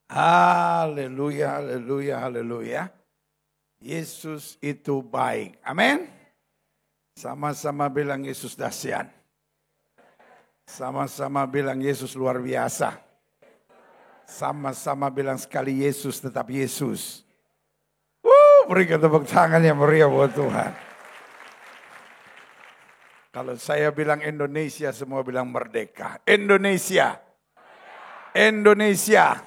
Haleluya, haleluya, haleluya. Yesus itu baik. Amin. Sama-sama bilang Yesus dahsyat. Sama-sama bilang Yesus luar biasa. Sama-sama bilang sekali Yesus tetap Yesus. Berikan tepuk tangan yang meriah buat Tuhan. Kalau saya bilang Indonesia, semua bilang merdeka. Indonesia. Indonesia.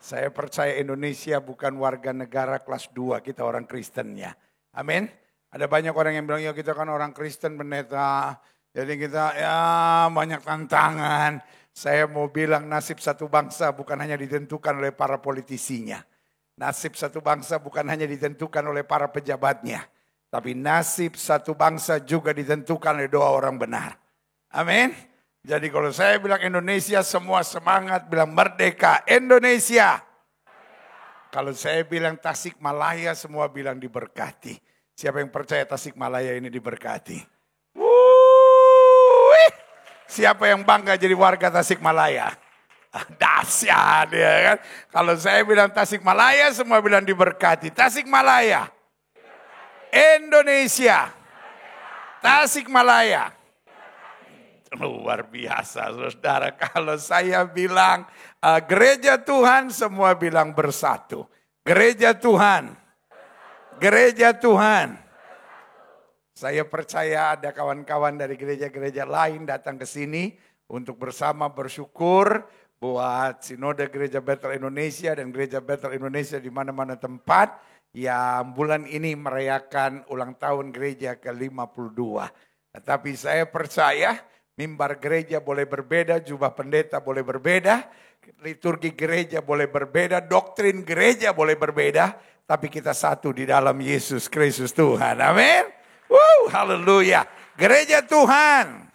Saya percaya Indonesia bukan warga negara kelas 2, kita orang Kristennya. Amin. Ada banyak orang yang bilang, ya kita kan orang Kristen pendeta. Jadi kita ya banyak tantangan. Saya mau bilang nasib satu bangsa bukan hanya ditentukan oleh para politisinya. Nasib satu bangsa bukan hanya ditentukan oleh para pejabatnya. Tapi nasib satu bangsa juga ditentukan oleh doa orang benar. Amin. Jadi kalau saya bilang Indonesia, semua semangat bilang merdeka Indonesia. Kalau saya bilang Tasikmalaya, semua bilang diberkati. Siapa yang percaya Tasikmalaya ini diberkati? Siapa yang bangga jadi warga Tasikmalaya? Dahsyat ya kan. Kalau saya bilang Tasikmalaya, semua bilang diberkati. Tasikmalaya. Indonesia. Tasikmalaya. Luar biasa saudara, kalau saya bilang gereja Tuhan, semua bilang bersatu. Gereja Tuhan, gereja Tuhan. Saya percaya ada kawan-kawan dari gereja-gereja lain datang ke sini untuk bersama bersyukur buat Sinode Gereja Bethel Indonesia dan Gereja Bethel Indonesia di mana-mana tempat yang bulan ini merayakan ulang tahun gereja ke-52. Tetapi saya percaya mimbar gereja boleh berbeda, jubah pendeta boleh berbeda, liturgi gereja boleh berbeda, doktrin gereja boleh berbeda, tapi kita satu di dalam Yesus Kristus Tuhan. Amin. Haleluya. Gereja Tuhan.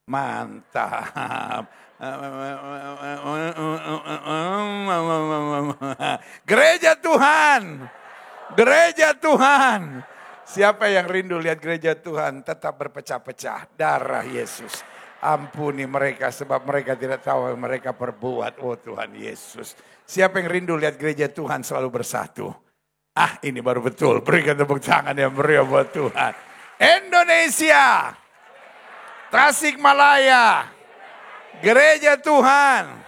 Mantap. Gereja Tuhan. Gereja Tuhan. Siapa yang rindu lihat gereja Tuhan tetap berpecah-pecah. Darah Yesus. Ampuni mereka sebab mereka tidak tahu yang mereka perbuat. Oh Tuhan Yesus. Siapa yang rindu lihat gereja Tuhan selalu bersatu. Ini baru betul. Berikan tepuk tangan yang meriah buat Tuhan. Indonesia. Tasikmalaya. Gereja Tuhan.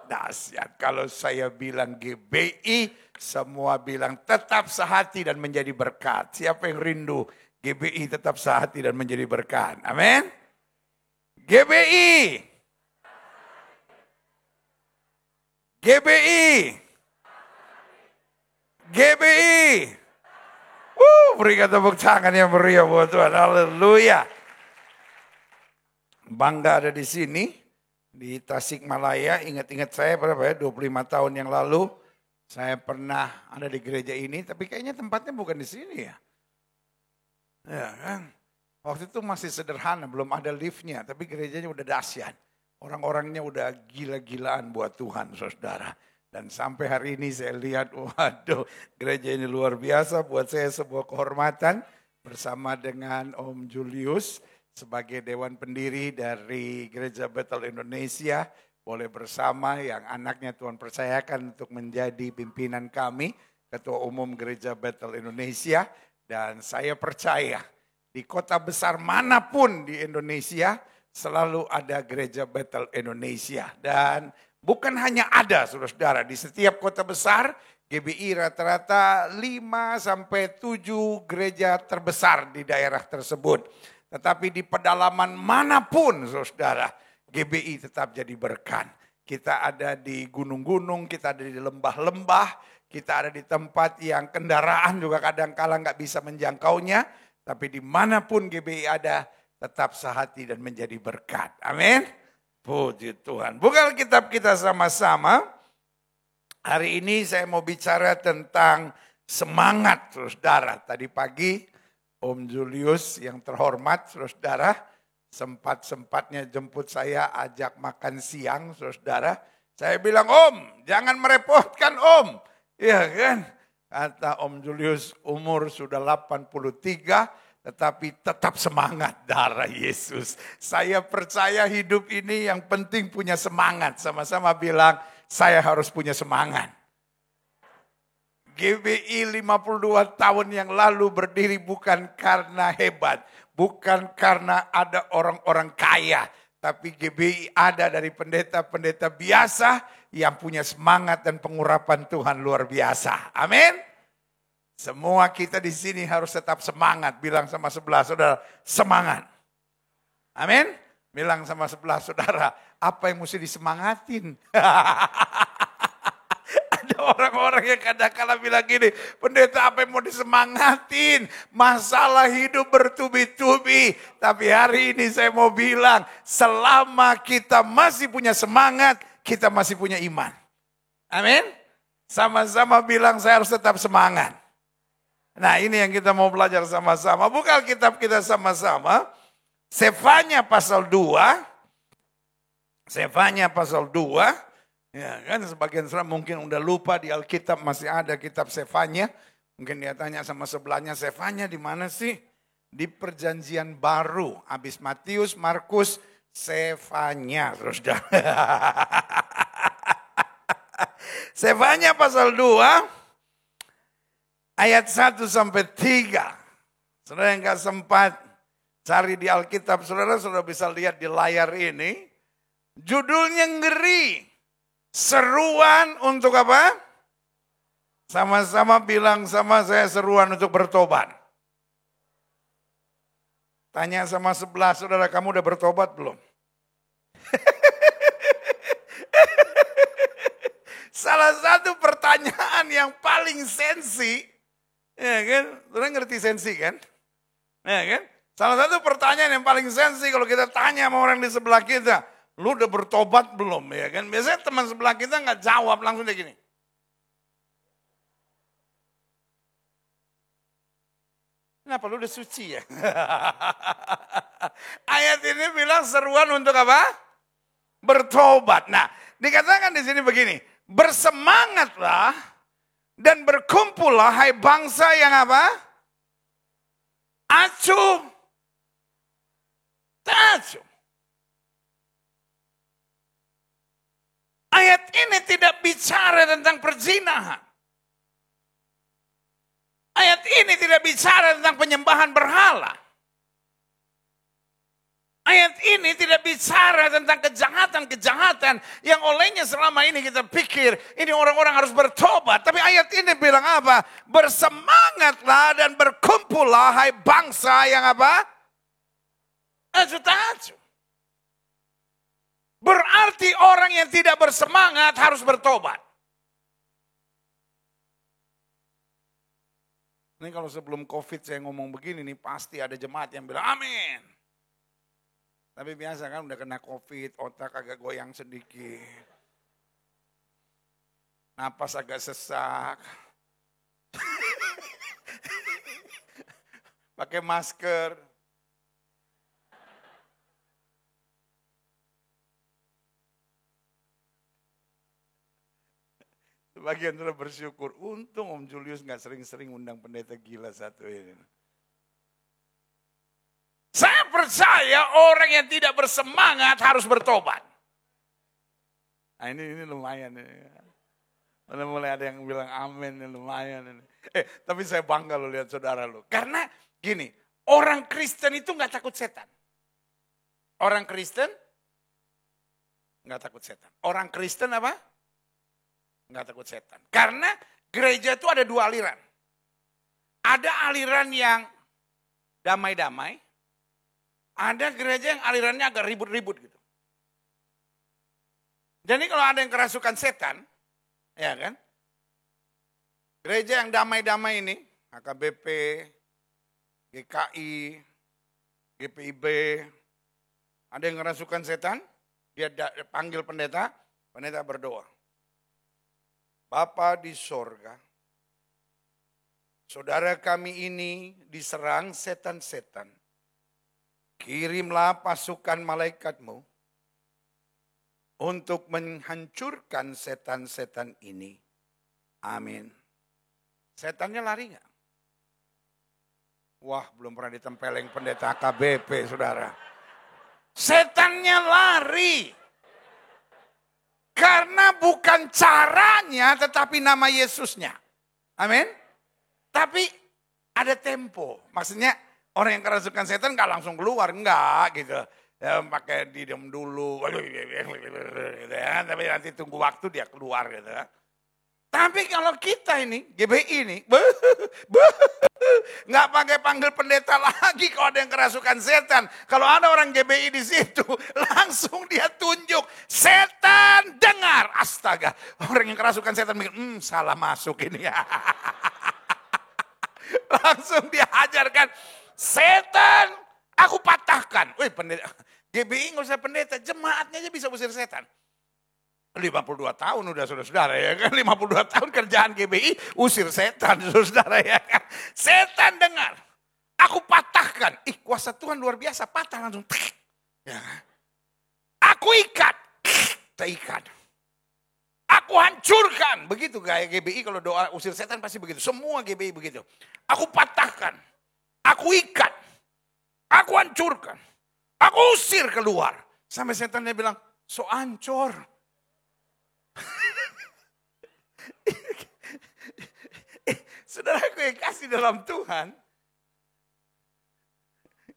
Dahsyat kalau saya bilang GBI. Semua bilang tetap sehati dan menjadi berkat. Siapa yang rindu GBI tetap sehati dan menjadi berkat? Amin. GBI. GBI. GBI. Berikan tepuk tangan yang meriah buat Tuhan. Haleluya. Bangga ada di sini. Di Tasikmalaya. Ingat-ingat saya berapa ya? 25 tahun yang lalu. Saya pernah ada di gereja ini, tapi kayaknya tempatnya bukan di sini ya. Ya kan? Waktu itu masih sederhana, belum ada liftnya, tapi gerejanya udah dahsyat. Orang-orangnya udah gila-gilaan buat Tuhan, saudara. Dan sampai hari ini saya lihat, waduh, gereja ini luar biasa. Buat saya sebuah kehormatan bersama dengan Om Julius sebagai Dewan Pendiri dari Gereja Bethel Indonesia. Boleh bersama yang anaknya Tuhan percayakan untuk menjadi pimpinan kami, Ketua Umum Gereja Bethel Indonesia. Dan saya percaya di kota besar manapun di Indonesia selalu ada Gereja Bethel Indonesia. Dan bukan hanya ada saudara-saudara, di setiap kota besar GBI rata-rata 5-7 gereja terbesar di daerah tersebut. Tetapi di pedalaman manapun saudara, GBI tetap jadi berkat. Kita ada di gunung-gunung, kita ada di lembah-lembah, kita ada di tempat yang kendaraan juga kadang-kala nggak bisa menjangkaunya. Tapi dimanapun GBI ada, tetap sehati dan menjadi berkat. Amin. Puji Tuhan. Buka kitab kita sama-sama. Hari ini saya mau bicara tentang semangat, saudara. Tadi pagi Om Julius yang terhormat, saudara, sempat-sempatnya jemput saya, ajak makan siang, saudara. Saya bilang, Om, jangan merepotkan Om. Iya kan? Kata Om Julius, umur sudah 83, tetapi tetap semangat, darah Yesus. Saya percaya hidup ini yang penting punya semangat. Sama-sama bilang, saya harus punya semangat. GBI 52 tahun yang lalu berdiri bukan karena hebat, bukan karena ada orang-orang kaya, tapi GBI ada dari pendeta-pendeta biasa yang punya semangat dan pengurapan Tuhan luar biasa. Amin. Semua kita di sini harus tetap semangat. Bilang sama sebelah saudara, semangat. Amin. Bilang sama sebelah saudara, apa yang mesti disemangatin? Ada orang-orang yang kadang-kadang bilang gini, pendeta apa yang mau disemangatin? Masalah hidup bertubi-tubi. Tapi hari ini saya mau bilang, selama kita masih punya semangat, kita masih punya iman. Amin. Sama-sama bilang saya harus tetap semangat. Nah ini yang kita mau belajar sama-sama. Buka Alkitab kita sama-sama. Sefanya pasal 2. Sefanya pasal 2. Ya kan sebagian saudara mungkin udah lupa di Alkitab masih ada kitab Sefanya. Mungkin dia tanya sama sebelahnya, Sefanya di mana sih? Di perjanjian baru. Habis Matius, Markus, Sefanya. Terus dah. Sefanya pasal 2. Ayat 1 sampai 3. Saudara yang gak sempat cari di Alkitab, saudara bisa lihat di layar ini. Judulnya ngeri. Seruan untuk apa? Sama-sama bilang sama saya, seruan untuk bertobat. Tanya sama sebelah saudara, kamu udah bertobat belum? Salah satu pertanyaan yang paling sensi, ya kan? Saudara ngerti sensi kan? Ya kan? Salah satu pertanyaan yang paling sensi kalau kita tanya sama orang di sebelah kita, lu udah bertobat belum? Ya kan? Biasanya teman sebelah kita nggak jawab, langsung kayak gini. Kenapa lu udah suci ya? Ayat ini bilang seruan untuk apa? Bertobat. Nah, dikatakan di sini begini, bersemangatlah dan berkumpullah hai bangsa yang apa? Acuh. Acuh. Ayat ini tidak bicara tentang perzinahan. Ayat ini tidak bicara tentang penyembahan berhala. Ayat ini tidak bicara tentang kejahatan-kejahatan yang olehnya selama ini kita pikir ini orang-orang harus bertobat. Tapi ayat ini bilang apa? Bersemangatlah dan berkumpullah hai bangsa yang apa? Acuh. Berarti orang yang tidak bersemangat harus bertobat. Ini kalau sebelum COVID saya ngomong begini nih pasti ada jemaat yang bilang amin. Tapi biasa kan udah kena COVID, otak agak goyang sedikit. Napas agak sesak. Pakai masker. Sebagian sudah bersyukur, untung Om Julius gak sering-sering undang pendeta gila satu ini. Saya percaya orang yang tidak bersemangat harus bertobat. Nah ini lumayan. Mulai ada yang bilang amin, ini lumayan. Tapi saya bangga lo lihat saudara lo. Karena gini, orang Kristen itu gak takut setan. Orang Kristen gak takut setan. Orang Kristen apa? Gak takut setan. Karena gereja itu ada dua aliran. Ada aliran yang damai-damai. Ada gereja yang alirannya agak ribut-ribut gitu. Jadi kalau ada yang kerasukan setan, ya kan? Gereja yang damai-damai ini, HKBP, GKI, GPIB, ada yang kerasukan setan, dia panggil pendeta, pendeta berdoa. Bapa di sorga, saudara kami ini diserang setan-setan. Kirimlah pasukan malaikatmu untuk menghancurkan setan-setan ini. Amin. Setannya lari nggak? Wah, belum pernah ditempeleng pendeta KBP, saudara. Setannya lari. Karena bukan caranya, tetapi nama Yesusnya. Amin. Tapi ada tempo. Maksudnya orang yang kerasukan setan gak langsung keluar. Enggak gitu. Ya, pakai didem dulu. Gitu ya. Tapi nanti tunggu waktu dia keluar gitu ya. Tapi kalau kita ini, GBI ini, nggak pakai panggil pendeta lagi kalau ada yang kerasukan setan. Kalau ada orang GBI di situ, langsung dia tunjuk, setan dengar. Astaga, orang yang kerasukan setan mikir, salah masuk ini ya. Langsung dia ajarkan, setan aku patahkan. Wih pendeta, GBI nggak usah pendeta, jemaatnya aja bisa usir setan. 52 tahun udah saudara-saudara ya kan. 52 tahun kerjaan GBI usir setan saudara ya kan. Setan dengar. Aku patahkan. Kuasa Tuhan luar biasa. Patah langsung. Ya. Aku ikat. Terikat. Aku hancurkan. Begitu gaya GBI kalau doa usir setan pasti begitu. Semua GBI begitu. Aku patahkan. Aku ikat. Aku hancurkan. Aku usir keluar. Sampai setannya bilang, so ancur. Saudaraku yang kasih dalam Tuhan,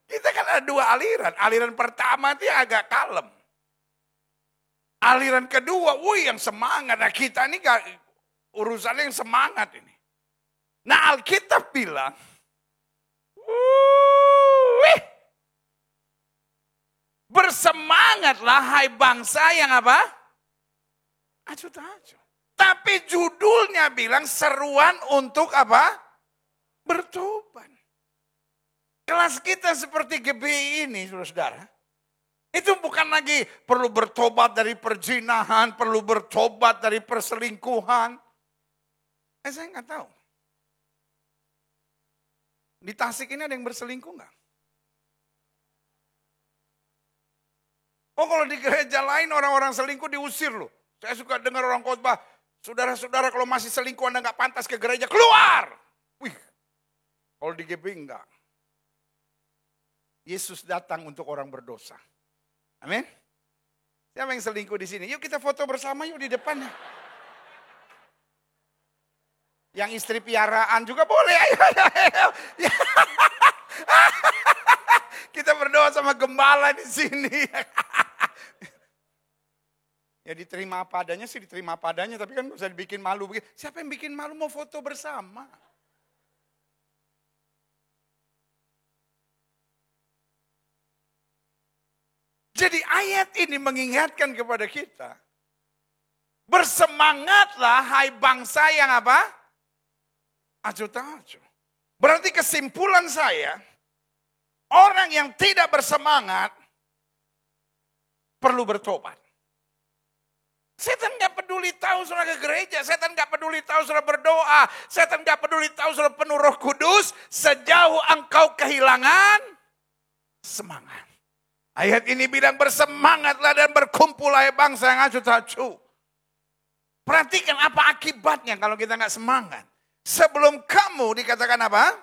kita kan ada dua aliran. Aliran pertama itu agak kalem. Aliran kedua, yang semangat. Nah kita ini gak, urusannya yang semangat ini. Nah Alkitab bilang, bersemangatlah hai bangsa yang apa? Acuh-acuh. Tapi judulnya bilang seruan untuk apa? Bertobat. Kelas kita seperti GBI ini, saudara-saudara. Itu bukan lagi perlu bertobat dari perzinahan, perlu bertobat dari perselingkuhan. Saya nggak tahu. Di Tasik ini ada yang berselingkuh nggak? Oh kalau di gereja lain orang-orang selingkuh diusir loh. Saya suka dengar orang khotbah, saudara-saudara kalau masih selingkuh Anda nggak pantas ke gereja, keluar. Wih, kalau di GBI enggak. Yesus datang untuk orang berdosa. Amin. Siapa yang selingkuh di sini? Yuk kita foto bersama yuk di depan. Yang istri piaraan juga boleh. Ayo. Kita berdoa sama gembala di sini. Ya diterima apa adanya sih, diterima apa adanya. Tapi kan bisa dibikin malu. Siapa yang bikin malu mau foto bersama? Jadi ayat ini mengingatkan kepada kita. Bersemangatlah hai bangsa yang apa? Acuh-acuh. Berarti kesimpulan saya, orang yang tidak bersemangat perlu bertobat. Setan gak peduli tahu saudara ke gereja, setan gak peduli tahu saudara berdoa, setan gak peduli tahu saudara penuh Roh Kudus, sejauh engkau kehilangan semangat. Ayat ini bilang bersemangatlah dan berkumpullah bangsa yang acuh-acuh. Perhatikan apa akibatnya kalau kita gak semangat. Sebelum kamu dikatakan apa?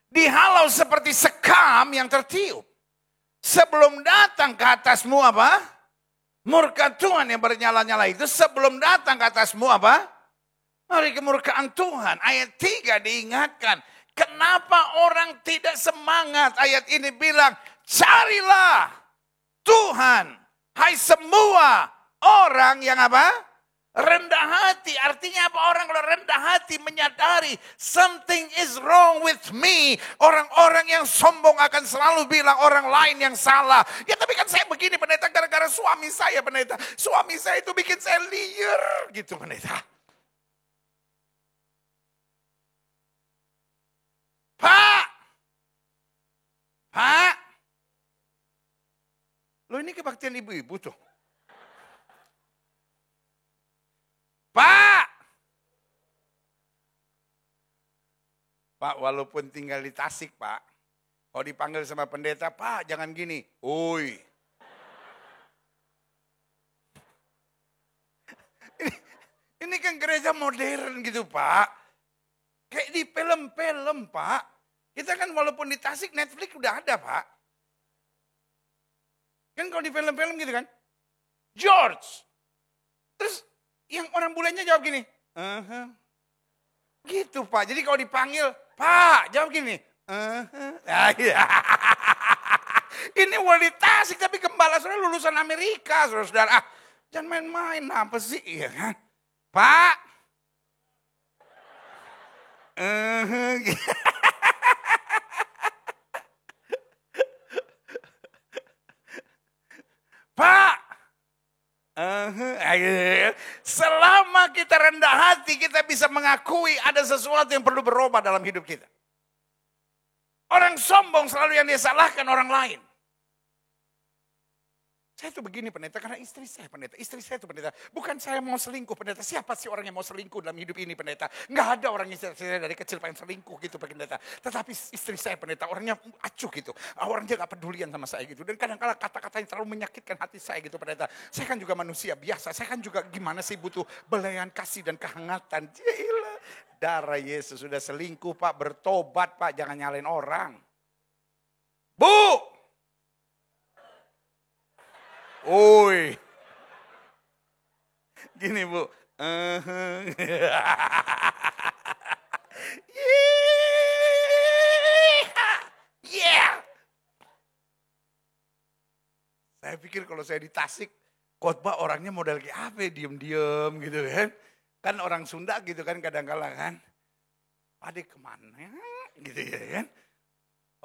Dihalau seperti sekam yang tertiup. Sebelum datang ke atasmu apa? Murka Tuhan yang bernyala-nyala itu sebelum datang ke atasmu apa? Hari kemurkaan Tuhan. Ayat 3 diingatkan. Kenapa orang tidak semangat? Ayat ini bilang, carilah Tuhan. Hai semua orang yang apa? Rendah hati. Artinya apa? Orang kalau rendah hati menyadari something is wrong with me. Orang-orang yang sombong akan selalu bilang orang lain yang salah. Ya tapi kan saya begini pendeta gara-gara suami saya pendeta. Suami saya itu bikin saya liar gitu pendeta. Pak. Loh ini kebaktian ibu-ibu tuh. Pak, walaupun tinggal di Tasik, Pak. Kalau dipanggil sama pendeta, Pak jangan gini. Oi. Ini kan gereja modern gitu, Pak. Kayak di film-film, Pak. Kita kan walaupun di Tasik, Netflix udah ada, Pak. Kan kalau di film-film gitu kan. George. Terus yang orang bulenya jawab gini. Gitu Pak, jadi kalau dipanggil, Pak jawab gini. Nah, iya. Ini Wali Tasik tapi gembala saudara lulusan Amerika saudara. Jangan main-main apa sih ya kan. Pak. Pak. Selama kita rendah hati, kita bisa mengakui ada sesuatu yang perlu berubah dalam hidup kita. Orang sombong selalu yang dia salahkan orang lain. Saya tuh begini pendeta, karena istri saya pendeta. Istri saya tuh pendeta. Bukan saya mau selingkuh pendeta. Siapa sih orang yang mau selingkuh dalam hidup ini pendeta? Nggak ada orang yang saya dari kecil pengen selingkuh gitu pendeta. Tetapi istri saya pendeta, orangnya acuh gitu. Orangnya gak pedulian sama saya gitu. Dan kadang-kadang kata-kata yang terlalu menyakitkan hati saya gitu pendeta. Saya kan juga manusia biasa. Saya kan juga gimana sih butuh belayan kasih dan kehangatan. Gila. Darah Yesus sudah selingkuh Pak. Bertobat Pak. Jangan nyalain orang. Bu! Oi. Gini Bu. Yeah. Saya pikir kalau saya di Tasik, khotbah orangnya model kayak apa ya, diem-diem gitu kan. Kan orang Sunda gitu kan kadang-kadang kan. Adik kemana gitu ya kan.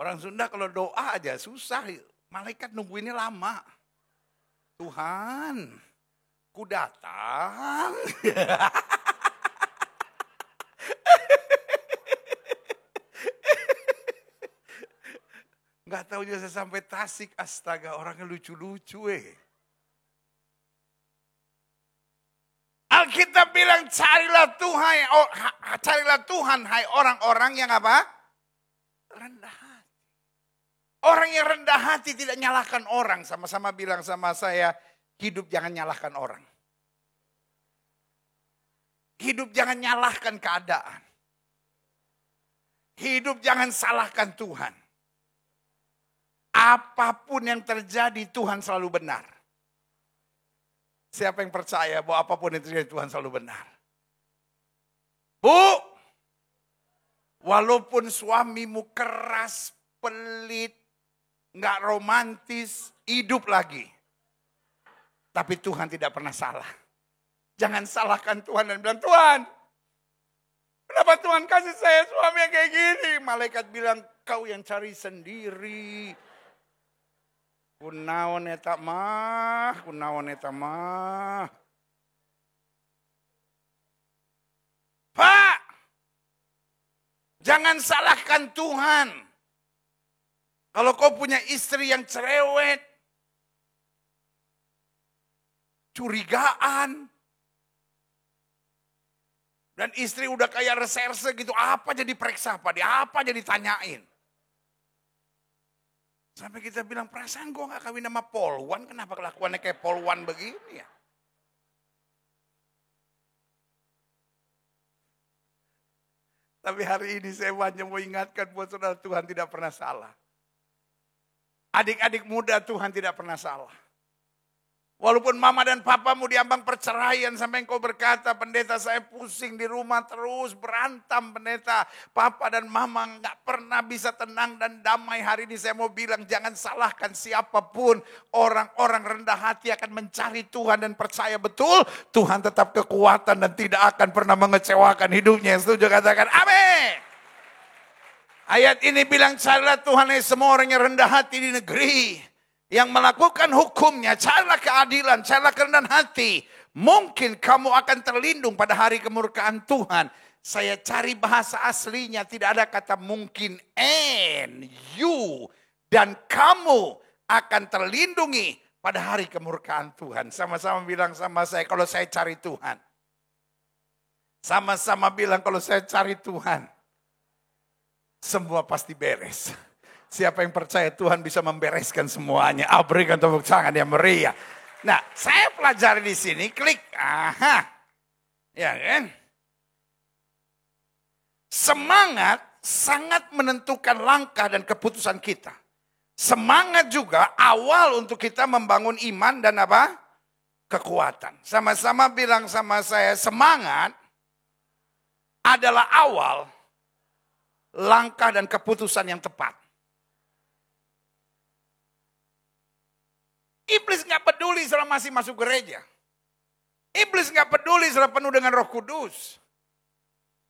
Orang Sunda kalau doa aja susah, malaikat nungguinnya lama. Tuhan, ku datang. Nggak tahu juga saya sampai Tasik, astaga orangnya lucu-lucu Alkitab bilang carilah Tuhan, hai orang-orang yang apa? Rendah hati. Orang yang rendah hati tidak nyalahkan orang. Sama-sama bilang sama saya, hidup jangan nyalahkan orang. Hidup jangan nyalahkan keadaan. Hidup jangan salahkan Tuhan. Apapun yang terjadi Tuhan selalu benar. Siapa yang percaya bahwa apapun yang terjadi Tuhan selalu benar? Bu, walaupun suamimu keras, pelit, nggak romantis, hidup lagi. Tapi Tuhan tidak pernah salah. Jangan salahkan Tuhan dan bilang, Tuhan, kenapa Tuhan kasih saya suami yang kayak gini? Malaikat bilang, kau yang cari sendiri. Kunaon eta mah. Pak, jangan salahkan Tuhan. Kalau kau punya istri yang cerewet, curigaan, dan istri udah kayak reserse gitu, apa jadi periksa apa dia, apa jadi tanyain. Sampai kita bilang, perasaan gue gak kawin sama polwan, kenapa kelakuannya kayak polwan begini ya? Tapi hari ini saya hanya mau ingatkan buat saudara, Tuhan tidak pernah salah. Adik-adik muda, Tuhan tidak pernah salah. Walaupun mama dan papamu diambang perceraian sampai engkau berkata, pendeta saya pusing di rumah terus berantem pendeta. Papa dan mama gak pernah bisa tenang dan damai. Hari ini saya mau bilang jangan salahkan siapapun. Orang-orang rendah hati akan mencari Tuhan dan percaya betul. Tuhan tetap kekuatan dan tidak akan pernah mengecewakan hidupnya. Yang setuju katakan amin. Ayat ini bilang carilah Tuhan semua orang yang rendah hati di negeri. Yang melakukan hukumnya, carilah keadilan, carilah kerendahan hati. Mungkin kamu akan terlindung pada hari kemurkaan Tuhan. Saya cari bahasa aslinya, tidak ada kata mungkin. And you dan kamu akan terlindungi pada hari kemurkaan Tuhan. Sama-sama bilang sama saya, kalau saya cari Tuhan. Sama-sama bilang kalau saya cari Tuhan. Semua pasti beres. Siapa yang percaya Tuhan bisa membereskan semuanya. Berikan tepuk tangan yang meriah. Nah, saya pelajari di sini, klik. Aha. Ya kan? Semangat sangat menentukan langkah dan keputusan kita. Semangat juga awal untuk kita membangun iman dan apa? kekuatan. Sama-sama bilang sama saya, semangat adalah awal langkah dan keputusan yang tepat. Iblis nggak peduli selama masih masuk gereja. Iblis nggak peduli selama penuh dengan Roh Kudus.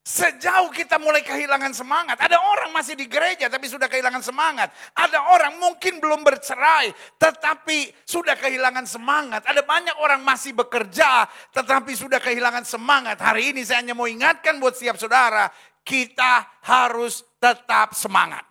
Sejauh kita mulai kehilangan semangat. Ada orang masih di gereja tapi sudah kehilangan semangat. Ada orang mungkin belum bercerai tetapi sudah kehilangan semangat. Ada banyak orang masih bekerja tetapi sudah kehilangan semangat. Hari ini saya hanya mau ingatkan buat setiap saudara, kita harus tetap semangat.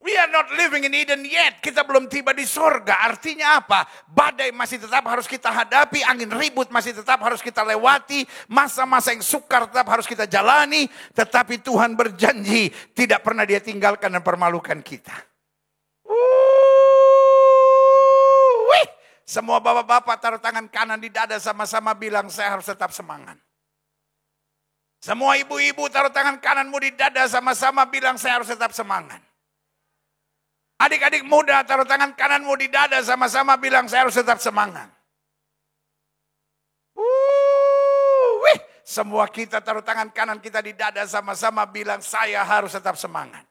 We are not living in Eden yet. Kita belum tiba di sorga. Artinya apa? Badai masih tetap harus kita hadapi. Angin ribut masih tetap harus kita lewati. Masa-masa yang sukar tetap harus kita jalani. Tetapi Tuhan berjanji tidak pernah Dia tinggalkan dan permalukan kita. Semua bapak-bapak taruh tangan kanan di dada sama-sama bilang saya harus tetap semangat. Semua ibu-ibu taruh tangan kananmu di dada sama-sama bilang saya harus tetap semangat. Adik-adik muda taruh tangan kananmu di dada sama-sama bilang saya harus tetap semangat. Semua kita taruh tangan kanan kita di dada sama-sama bilang saya harus tetap semangat.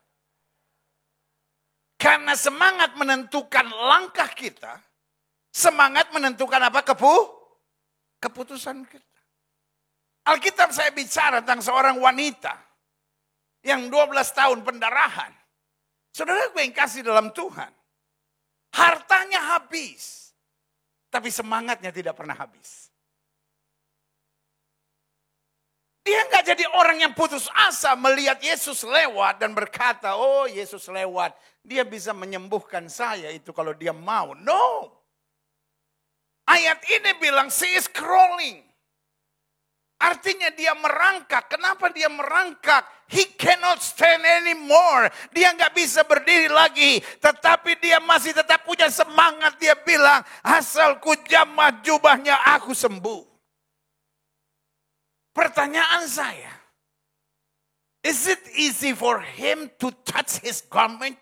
Karena semangat menentukan langkah kita. Semangat menentukan apa? Keputusan kita. Alkitab saya bicara tentang seorang wanita yang 12 tahun pendarahan. Saudara gue yang kasih dalam Tuhan. Hartanya habis. Tapi semangatnya tidak pernah habis. Dia nggak jadi orang yang putus asa melihat Yesus lewat dan berkata, oh Yesus lewat. Dia bisa menyembuhkan saya itu kalau dia mau. No. Ayat ini bilang she is crawling. Artinya dia merangkak. Kenapa dia merangkak? He cannot stand anymore. Dia nggak bisa berdiri lagi. Tetapi dia masih tetap punya semangat. Dia bilang, asal ku jamah jubahnya aku sembuh. Pertanyaan saya, is it easy for him to touch his garment?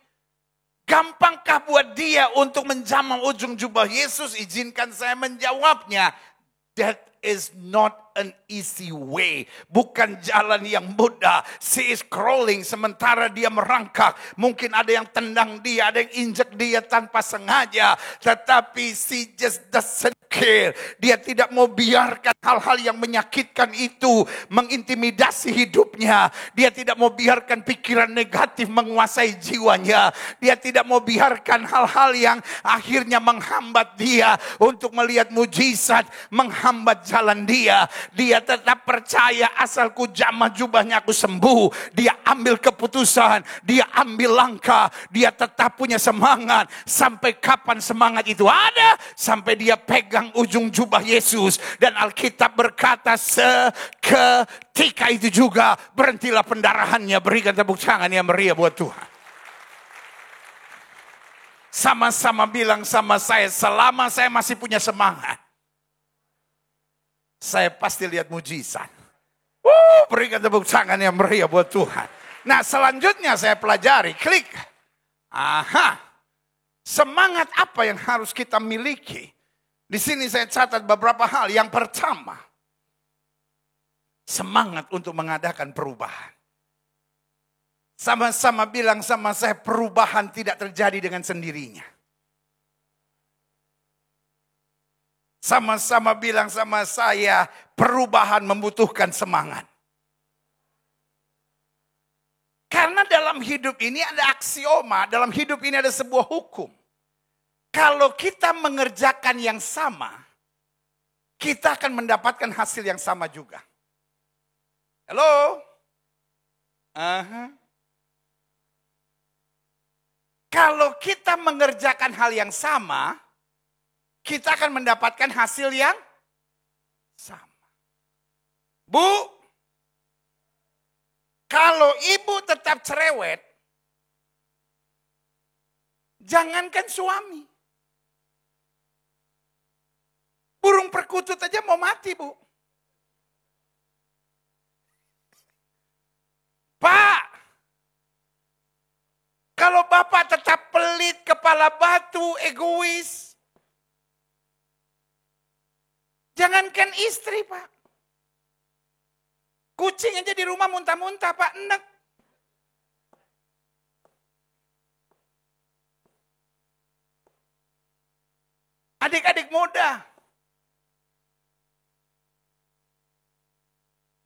Gampangkah buat dia untuk menjamah ujung jubah Yesus? Izinkan saya menjawabnya. That is not an easy way. Bukan jalan yang mudah. She is crawling sementara dia merangkak. Mungkin ada yang tendang dia, ada yang injek dia tanpa sengaja. Tetapi she just doesn't care. Dia tidak mau biarkan hal-hal yang menyakitkan itu mengintimidasi hidupnya. Dia tidak mau biarkan pikiran negatif menguasai jiwanya. Dia tidak mau biarkan hal-hal yang akhirnya menghambat dia untuk melihat mujizat, menghambat jalan dia. Dia tetap percaya asal ku jamah jubahnya aku sembuh. Dia ambil keputusan, dia ambil langkah, dia tetap punya semangat. Sampai kapan semangat itu ada? Sampai dia pegang ujung jubah Yesus. Dan Alkitab berkata seketika itu juga berhentilah pendarahannya. Berikan tepuk tangan yang meriah buat Tuhan. Sama-sama bilang sama saya, selama saya masih punya semangat, saya pasti lihat mujizat. Berikan tepuk tangan yang meriah buat Tuhan. Nah selanjutnya saya pelajari, klik. Semangat apa yang harus kita miliki? Di sini saya catat beberapa hal. Yang pertama, semangat untuk mengadakan perubahan. Sama-sama bilang sama saya, perubahan tidak terjadi dengan sendirinya. Sama-sama bilang sama saya, perubahan membutuhkan semangat. Karena dalam hidup ini ada aksioma, dalam hidup ini ada sebuah hukum. Kalau kita mengerjakan yang sama, kita akan mendapatkan hasil yang sama juga. Halo? Kalau kita mengerjakan hal yang sama, kita akan mendapatkan hasil yang sama. Bu, kalau ibu tetap cerewet, jangankan suami. Burung perkutut aja mau mati, Bu. Pak, kalau Bapak tetap pelit, kepala batu, egois, Jangankan istri, Pak. Kucing aja di rumah muntah-muntah, Pak. Enek. Adik-adik muda.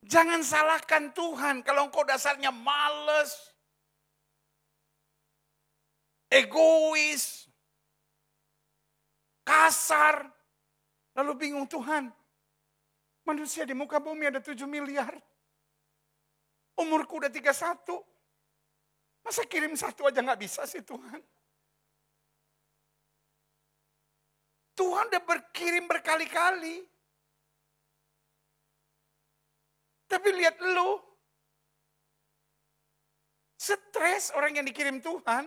Jangan salahkan Tuhan kalau engkau dasarnya males, egois, kasar. Lalu bingung, Tuhan, manusia di muka bumi ada 7 miliar. Umurku udah 31. Masa kirim satu aja gak bisa sih Tuhan? Tuhan udah berkirim berkali-kali. Tapi lihat lu, stres orang yang dikirim Tuhan.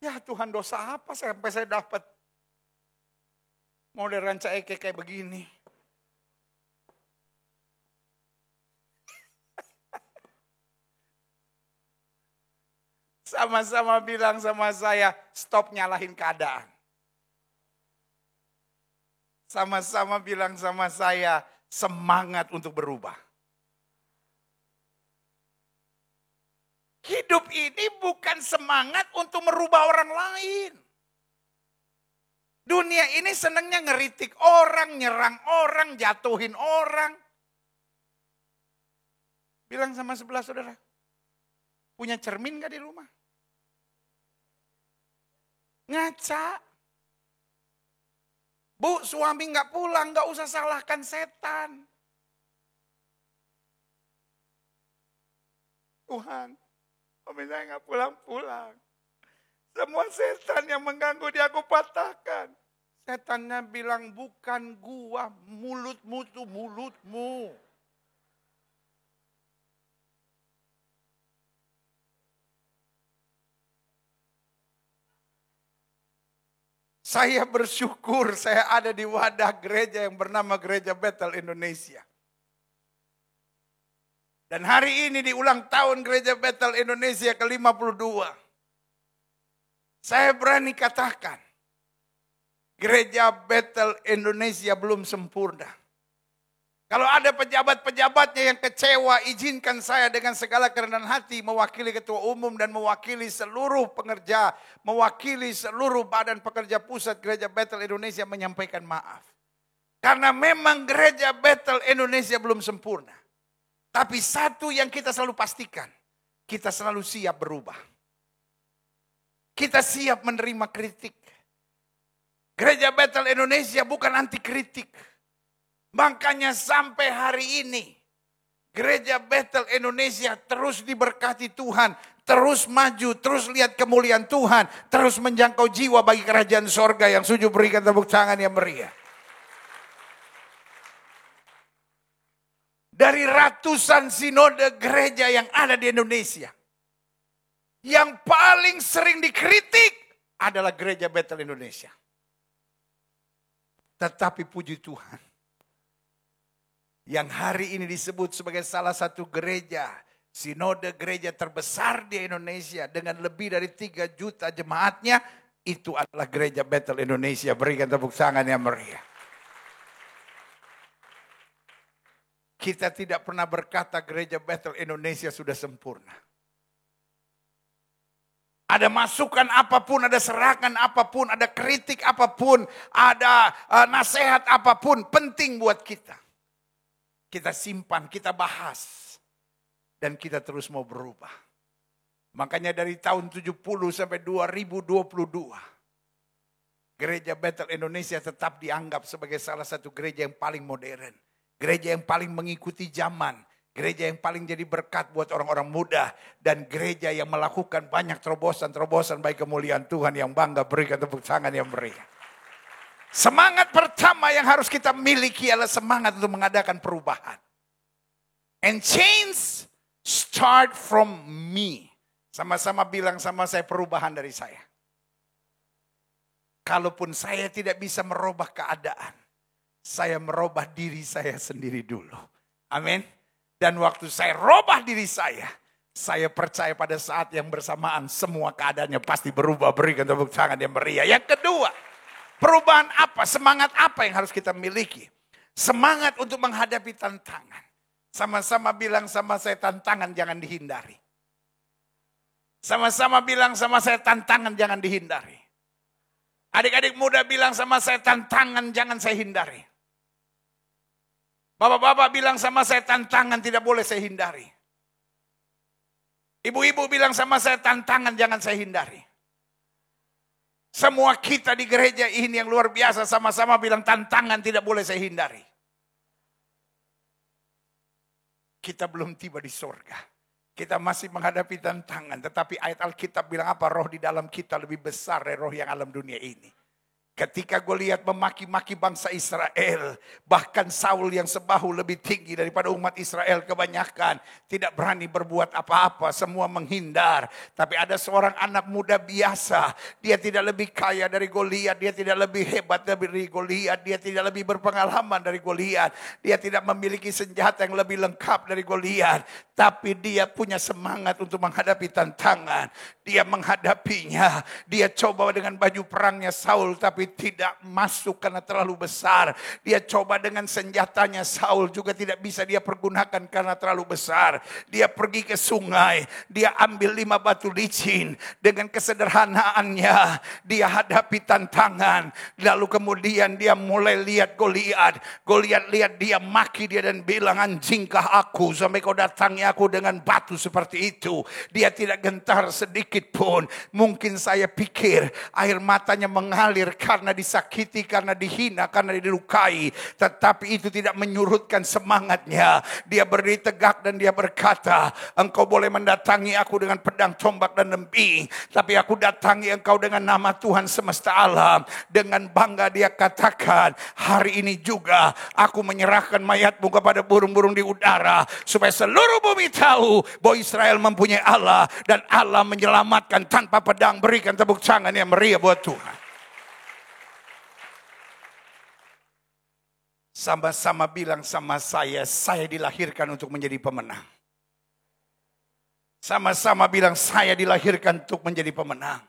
Ya Tuhan, dosa apa sampai saya dapat model ranca eke kayak begini. Sama-sama bilang sama saya, stop nyalahin keadaan. Sama-sama bilang sama saya, semangat untuk berubah. Hidup ini bukan semangat untuk merubah orang lain. Dunia ini senangnya ngeritik orang, nyerang orang, jatuhin orang. Bilang sama sebelah saudara, punya cermin gak di rumah? Ngaca. Bu, suami gak pulang, gak usah salahkan setan. Tuhan, suami saya gak pulang-pulang. Semua setan yang mengganggu dia aku patahkan. Setannya bilang, bukan gua, mulutmu tuh mulutmu. Saya bersyukur saya ada di wadah gereja yang bernama Gereja Bethel Indonesia. Dan hari ini di ulang tahun Gereja Bethel Indonesia ke-52. Saya berani katakan, Gereja Bethel Indonesia belum sempurna. Kalau ada pejabat-pejabatnya yang kecewa, izinkan saya dengan segala kerendahan hati mewakili ketua umum dan mewakili seluruh pengerja, mewakili seluruh badan pekerja pusat Gereja Bethel Indonesia menyampaikan maaf. Karena memang Gereja Bethel Indonesia belum sempurna. Tapi satu yang kita selalu pastikan, kita selalu siap berubah. Kita siap menerima kritik. Gereja Bethel Indonesia bukan anti kritik. Makanya sampai hari ini, Gereja Bethel Indonesia terus diberkati Tuhan, terus maju, terus lihat kemuliaan Tuhan, terus menjangkau jiwa bagi kerajaan sorga yang sujud berikan tepuk tangan yang meriah. Dari ratusan sinode gereja yang ada di Indonesia, yang paling sering dikritik adalah Gereja Bethel Indonesia. Tetapi puji Tuhan, yang hari ini disebut sebagai salah satu gereja, sinode gereja terbesar di Indonesia dengan lebih dari 3 juta jemaatnya, itu adalah Gereja Bethel Indonesia. Berikan tepuk tangan yang meriah. Kita tidak pernah berkata Gereja Bethel Indonesia sudah sempurna. Ada masukan apapun, ada serangan apapun, ada kritik apapun, ada nasihat apapun, penting buat kita. Kita simpan, kita bahas. Dan kita terus mau berubah. Makanya dari tahun 70 sampai 2022. Gereja Bethel Indonesia tetap dianggap sebagai salah satu gereja yang paling modern. Gereja yang paling mengikuti zaman. Gereja yang paling jadi berkat buat orang-orang muda. Dan gereja yang melakukan banyak terobosan-terobosan bagi kemuliaan Tuhan yang bangga. Berikan tepuk tangan yang meriah. Semangat pertama yang harus kita miliki adalah semangat untuk mengadakan perubahan. And change start from me. Sama-sama bilang sama saya, perubahan dari saya. Kalaupun saya tidak bisa merubah keadaan, saya merubah diri saya sendiri dulu. Amin. Dan waktu saya rubah diri saya percaya pada saat yang bersamaan semua keadaannya pasti berubah. Berikan tepuk tangan yang meriah. Yang kedua, perubahan apa? Semangat apa yang harus kita miliki? Semangat untuk menghadapi tantangan. Sama-sama bilang sama saya, tantangan jangan dihindari. Sama-sama bilang sama saya, tantangan jangan dihindari. Adik-adik muda bilang sama saya, tantangan jangan saya hindari. Bapak-bapak bilang sama saya, tantangan tidak boleh saya hindari. Ibu-ibu bilang sama saya, tantangan jangan saya hindari. Semua kita di gereja ini yang luar biasa sama-sama bilang tantangan tidak boleh saya hindari. Kita belum tiba di surga. Kita masih menghadapi tantangan. Tetapi ayat Alkitab bilang apa? Roh di dalam kita lebih besar dari roh yang alam dunia ini. Ketika Goliat memaki-maki bangsa Israel, bahkan Saul yang sebahu lebih tinggi daripada umat Israel kebanyakan, tidak berani berbuat apa-apa, semua menghindar. Tapi ada seorang anak muda biasa, dia tidak lebih kaya dari Goliat, dia tidak lebih hebat dari Goliat, dia tidak lebih berpengalaman dari Goliat, dia tidak memiliki senjata yang lebih lengkap dari Goliat, tapi dia punya semangat untuk menghadapi tantangan. Dia menghadapinya, dia coba dengan baju perangnya Saul, tapi tidak masuk karena terlalu besar. Dia coba dengan senjatanya Saul, juga tidak bisa dia pergunakan karena terlalu besar. Dia pergi ke sungai, dia ambil 5 batu licin. Dengan kesederhanaannya dia hadapi tantangan. Lalu kemudian dia mulai lihat Goliat. Goliat lihat dia, maki dia dan bilang, anjingkah aku sampai kau datangi aku dengan batu seperti itu. Dia tidak gentar sedikit pun. Mungkin saya pikir air matanya mengalir karena disakiti, karena dihina, karena dilukai. Tetapi itu tidak menyurutkan semangatnya. Dia berdiri tegak dan dia berkata, engkau boleh mendatangi aku dengan pedang, tombak dan lembing, tapi aku datangi engkau dengan nama Tuhan semesta alam. Dengan bangga dia katakan, hari ini juga aku menyerahkan mayatmu kepada burung-burung di udara, supaya seluruh bumi tahu bahwa Israel mempunyai Allah, dan Allah menyelamatkan tanpa pedang. Berikan tepuk tangan yang meriah buat Tuhan. Sama-sama bilang sama saya dilahirkan untuk menjadi pemenang. Sama-sama bilang, saya dilahirkan untuk menjadi pemenang.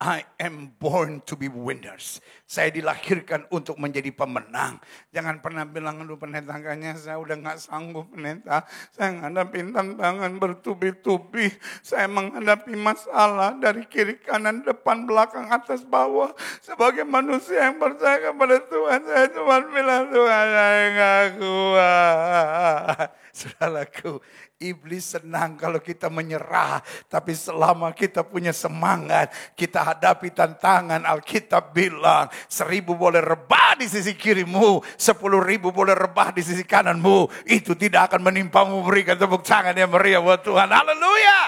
I am born to be winners. Saya dilahirkan untuk menjadi pemenang. Jangan pernah bilang, aduh pendeta, kayaknya saya udah gak sanggup pendeta. Saya menghadapi tantangan bertubi-tubi. Saya menghadapi masalah dari kiri, kanan, depan, belakang, atas, bawah. Sebagai manusia yang percaya kepada Tuhan, saya cuma bilang, Tuhan, saya gak kuat. Saudaraku, iblis senang kalau kita menyerah. Tapi selama kita punya semangat, kita hadapi tantangan. Alkitab bilang, 1000 boleh rebah di sisi kirimu, 10.000 boleh rebah di sisi kananmu, itu tidak akan menimpamu. Berikan tepuk tangan yang meriah buat Tuhan. Haleluya.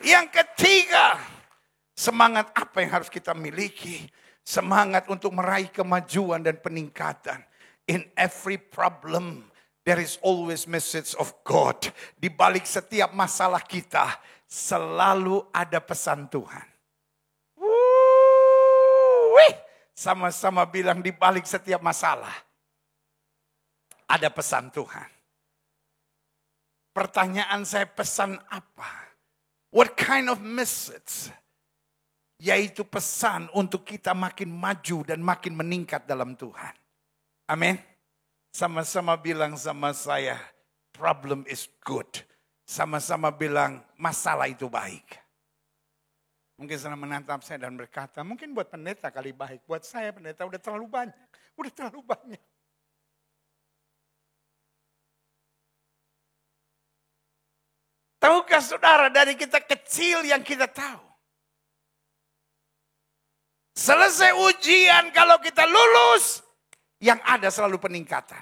Yang ketiga, semangat apa yang harus kita miliki? Semangat untuk meraih kemajuan dan peningkatan. In every problem, there is always message of God. Di balik setiap masalah kita, selalu ada pesan Tuhan. Sama-sama bilang, di balik setiap masalah, ada pesan Tuhan. Pertanyaan saya, pesan apa? What kind of message? Yaitu pesan untuk kita makin maju dan makin meningkat dalam Tuhan. Amin. Sama-sama bilang sama saya, problem is good. Sama-sama bilang, masalah itu baik. Mungkin saudara menatap saya dan berkata, mungkin buat pendeta kali baik. Buat saya pendeta udah terlalu banyak. Udah terlalu banyak. Tahukah saudara, dari kita kecil yang kita tahu, selesai ujian, kalau kita lulus, yang ada selalu peningkatan.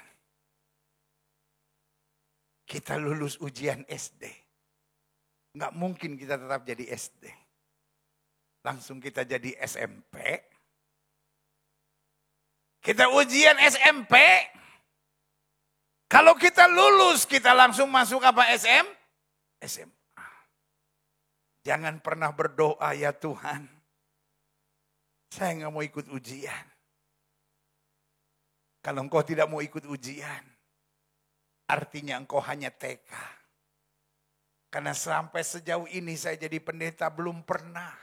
Kita lulus ujian SD. Nggak mungkin kita tetap jadi SD. Langsung kita jadi SMP. Kita ujian SMP. Kalau kita lulus, kita langsung masuk apa SMA. Jangan pernah berdoa, ya Tuhan, saya nggak mau ikut ujian. Kalau engkau tidak mau ikut ujian, artinya engkau hanya TK. Karena sampai sejauh ini saya jadi pendeta belum pernah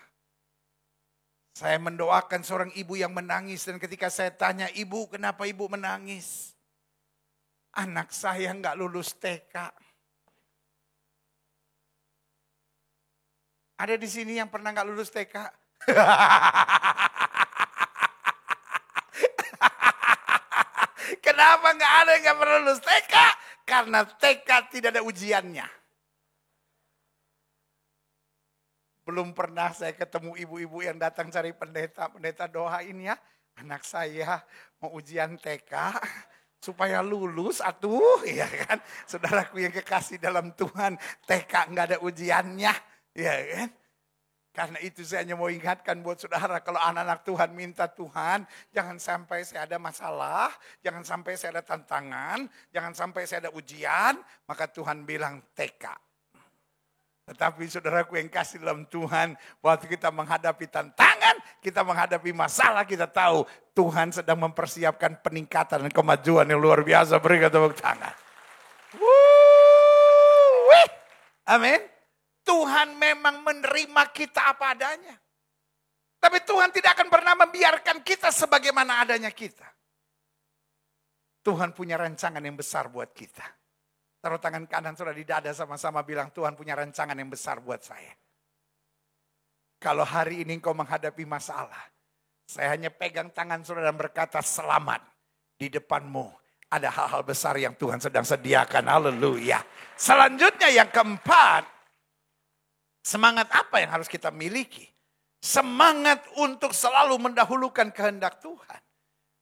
Saya mendoakan seorang ibu yang menangis dan ketika saya tanya, ibu kenapa ibu menangis? Anak saya nggak lulus TK. Ada di sini yang pernah nggak lulus TK? Kenapa nggak ada yang nggak pernah lulus TK? Karena TK tidak ada ujiannya. Belum pernah saya ketemu ibu-ibu yang datang cari pendeta. Pendeta doain ya, anak saya mau ujian TK supaya lulus atuh, ya kan. Saudaraku yang kekasih dalam Tuhan, TK nggak ada ujiannya, ya kan. Karena itu saya hanya mau ingatkan buat saudara, kalau anak-anak Tuhan minta Tuhan, jangan sampai saya ada masalah, jangan sampai saya ada tantangan, jangan sampai saya ada ujian, maka Tuhan bilang TK. Tetapi saudaraku yang kasih dalam Tuhan, waktu kita menghadapi tantangan, kita menghadapi masalah, kita tahu Tuhan sedang mempersiapkan peningkatan dan kemajuan yang luar biasa. Berikan tepuk tangan. Amin. Tuhan memang menerima kita apa adanya. Tapi Tuhan tidak akan pernah membiarkan kita sebagaimana adanya kita. Tuhan punya rancangan yang besar buat kita. Taruh tangan kanan saudara di dada sama-sama bilang, Tuhan punya rancangan yang besar buat saya. Kalau hari ini engkau menghadapi masalah, saya hanya pegang tangan saudara dan berkata, selamat. Di depanmu ada hal-hal besar yang Tuhan sedang sediakan. Haleluya. Selanjutnya yang keempat, semangat apa yang harus kita miliki? Semangat untuk selalu mendahulukan kehendak Tuhan.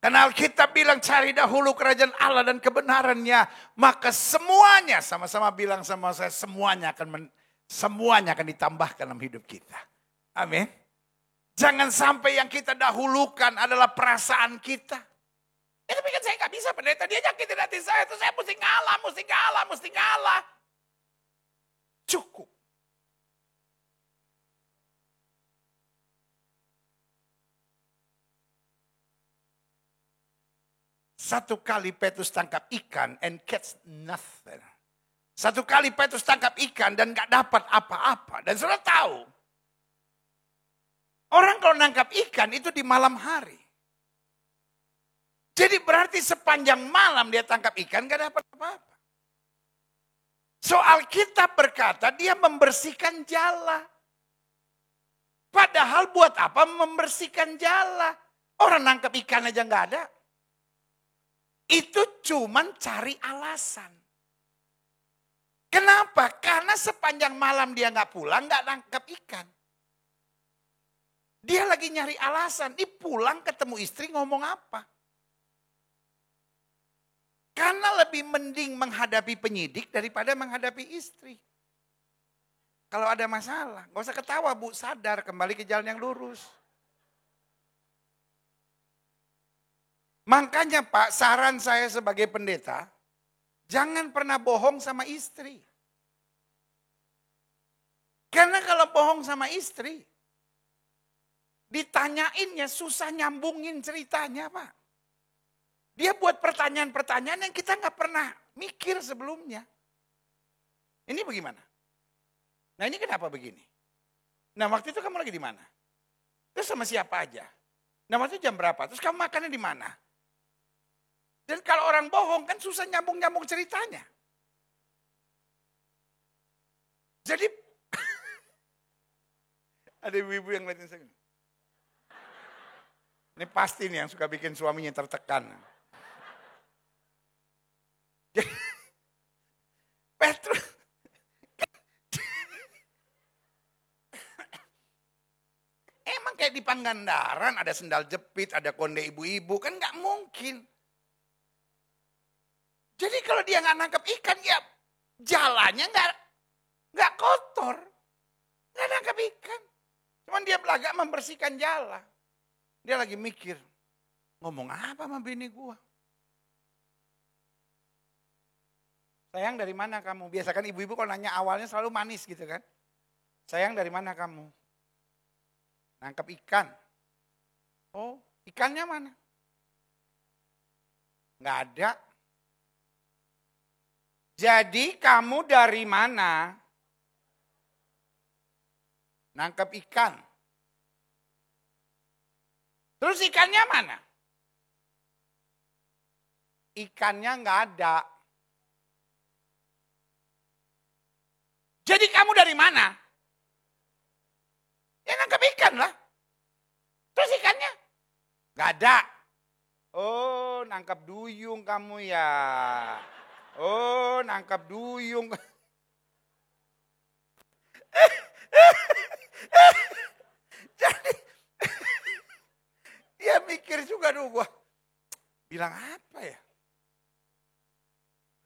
Karena Alkitab bilang cari dahulu kerajaan Allah dan kebenarannya. Maka semuanya, sama-sama bilang sama saya, semuanya akan ditambahkan dalam hidup kita. Amin. Jangan sampai yang kita dahulukan adalah perasaan kita. Ya tapi kan saya gak bisa pendeta, dia nyakitin hati saya, terus saya mesti ngalah. Cukup. Satu kali Petrus tangkap ikan and catch nothing. Satu kali Petrus tangkap ikan dan gak dapat apa-apa. Dan saudara tahu, orang kalau nangkap ikan itu di malam hari. Jadi berarti sepanjang malam dia tangkap ikan gak dapat apa-apa. Soal Alkitab berkata dia membersihkan jala. Padahal buat apa membersihkan jala? Orang nangkap ikan aja gak ada. Itu cuman cari alasan. Kenapa? Karena sepanjang malam dia gak pulang, gak nangkap ikan. Dia lagi nyari alasan, dia pulang ketemu istri ngomong apa. Karena lebih mending menghadapi penyidik daripada menghadapi istri. Kalau ada masalah, gak usah ketawa bu, sadar kembali ke jalan yang lurus. Makanya Pak, saran saya sebagai pendeta, jangan pernah bohong sama istri. Karena kalau bohong sama istri, ditanyainnya susah nyambungin ceritanya Pak. Dia buat pertanyaan-pertanyaan yang kita nggak pernah mikir sebelumnya. Ini bagaimana? Nah ini kenapa begini? Nah waktu itu kamu lagi di mana? Terus sama siapa aja? Nah waktu itu jam berapa? Terus kamu makannya di mana? Dan kalau orang bohong kan susah nyambung-nyambung ceritanya. Jadi ada ibu-ibu yang ngeliatin saya. Ini pasti nih yang suka bikin suaminya tertekan. Petrus. Emang kayak di Pangandaran ada sendal jepit, ada konde ibu-ibu, kan gak mungkin. Jadi kalau dia nggak nangkap ikan, ya jalannya nggak kotor, nggak nangkap ikan. Cuman dia belagak membersihkan jala. Dia lagi mikir, ngomong apa sama bini gua? Sayang dari mana kamu? Biasa kan ibu-ibu kalau nanya awalnya selalu manis gitu kan. Sayang dari mana kamu? Nangkap ikan. Oh, ikannya mana? Nggak ada. Jadi kamu dari mana? Nangkep ikan. Terus ikannya mana? Ikannya nggak ada. Jadi kamu dari mana? Ya nangkap ikan lah. Terus ikannya? Nggak ada. Oh, nangkap duyung kamu ya. Oh, nangkap duyung. Jadi dia mikir juga gua bilang apa ya?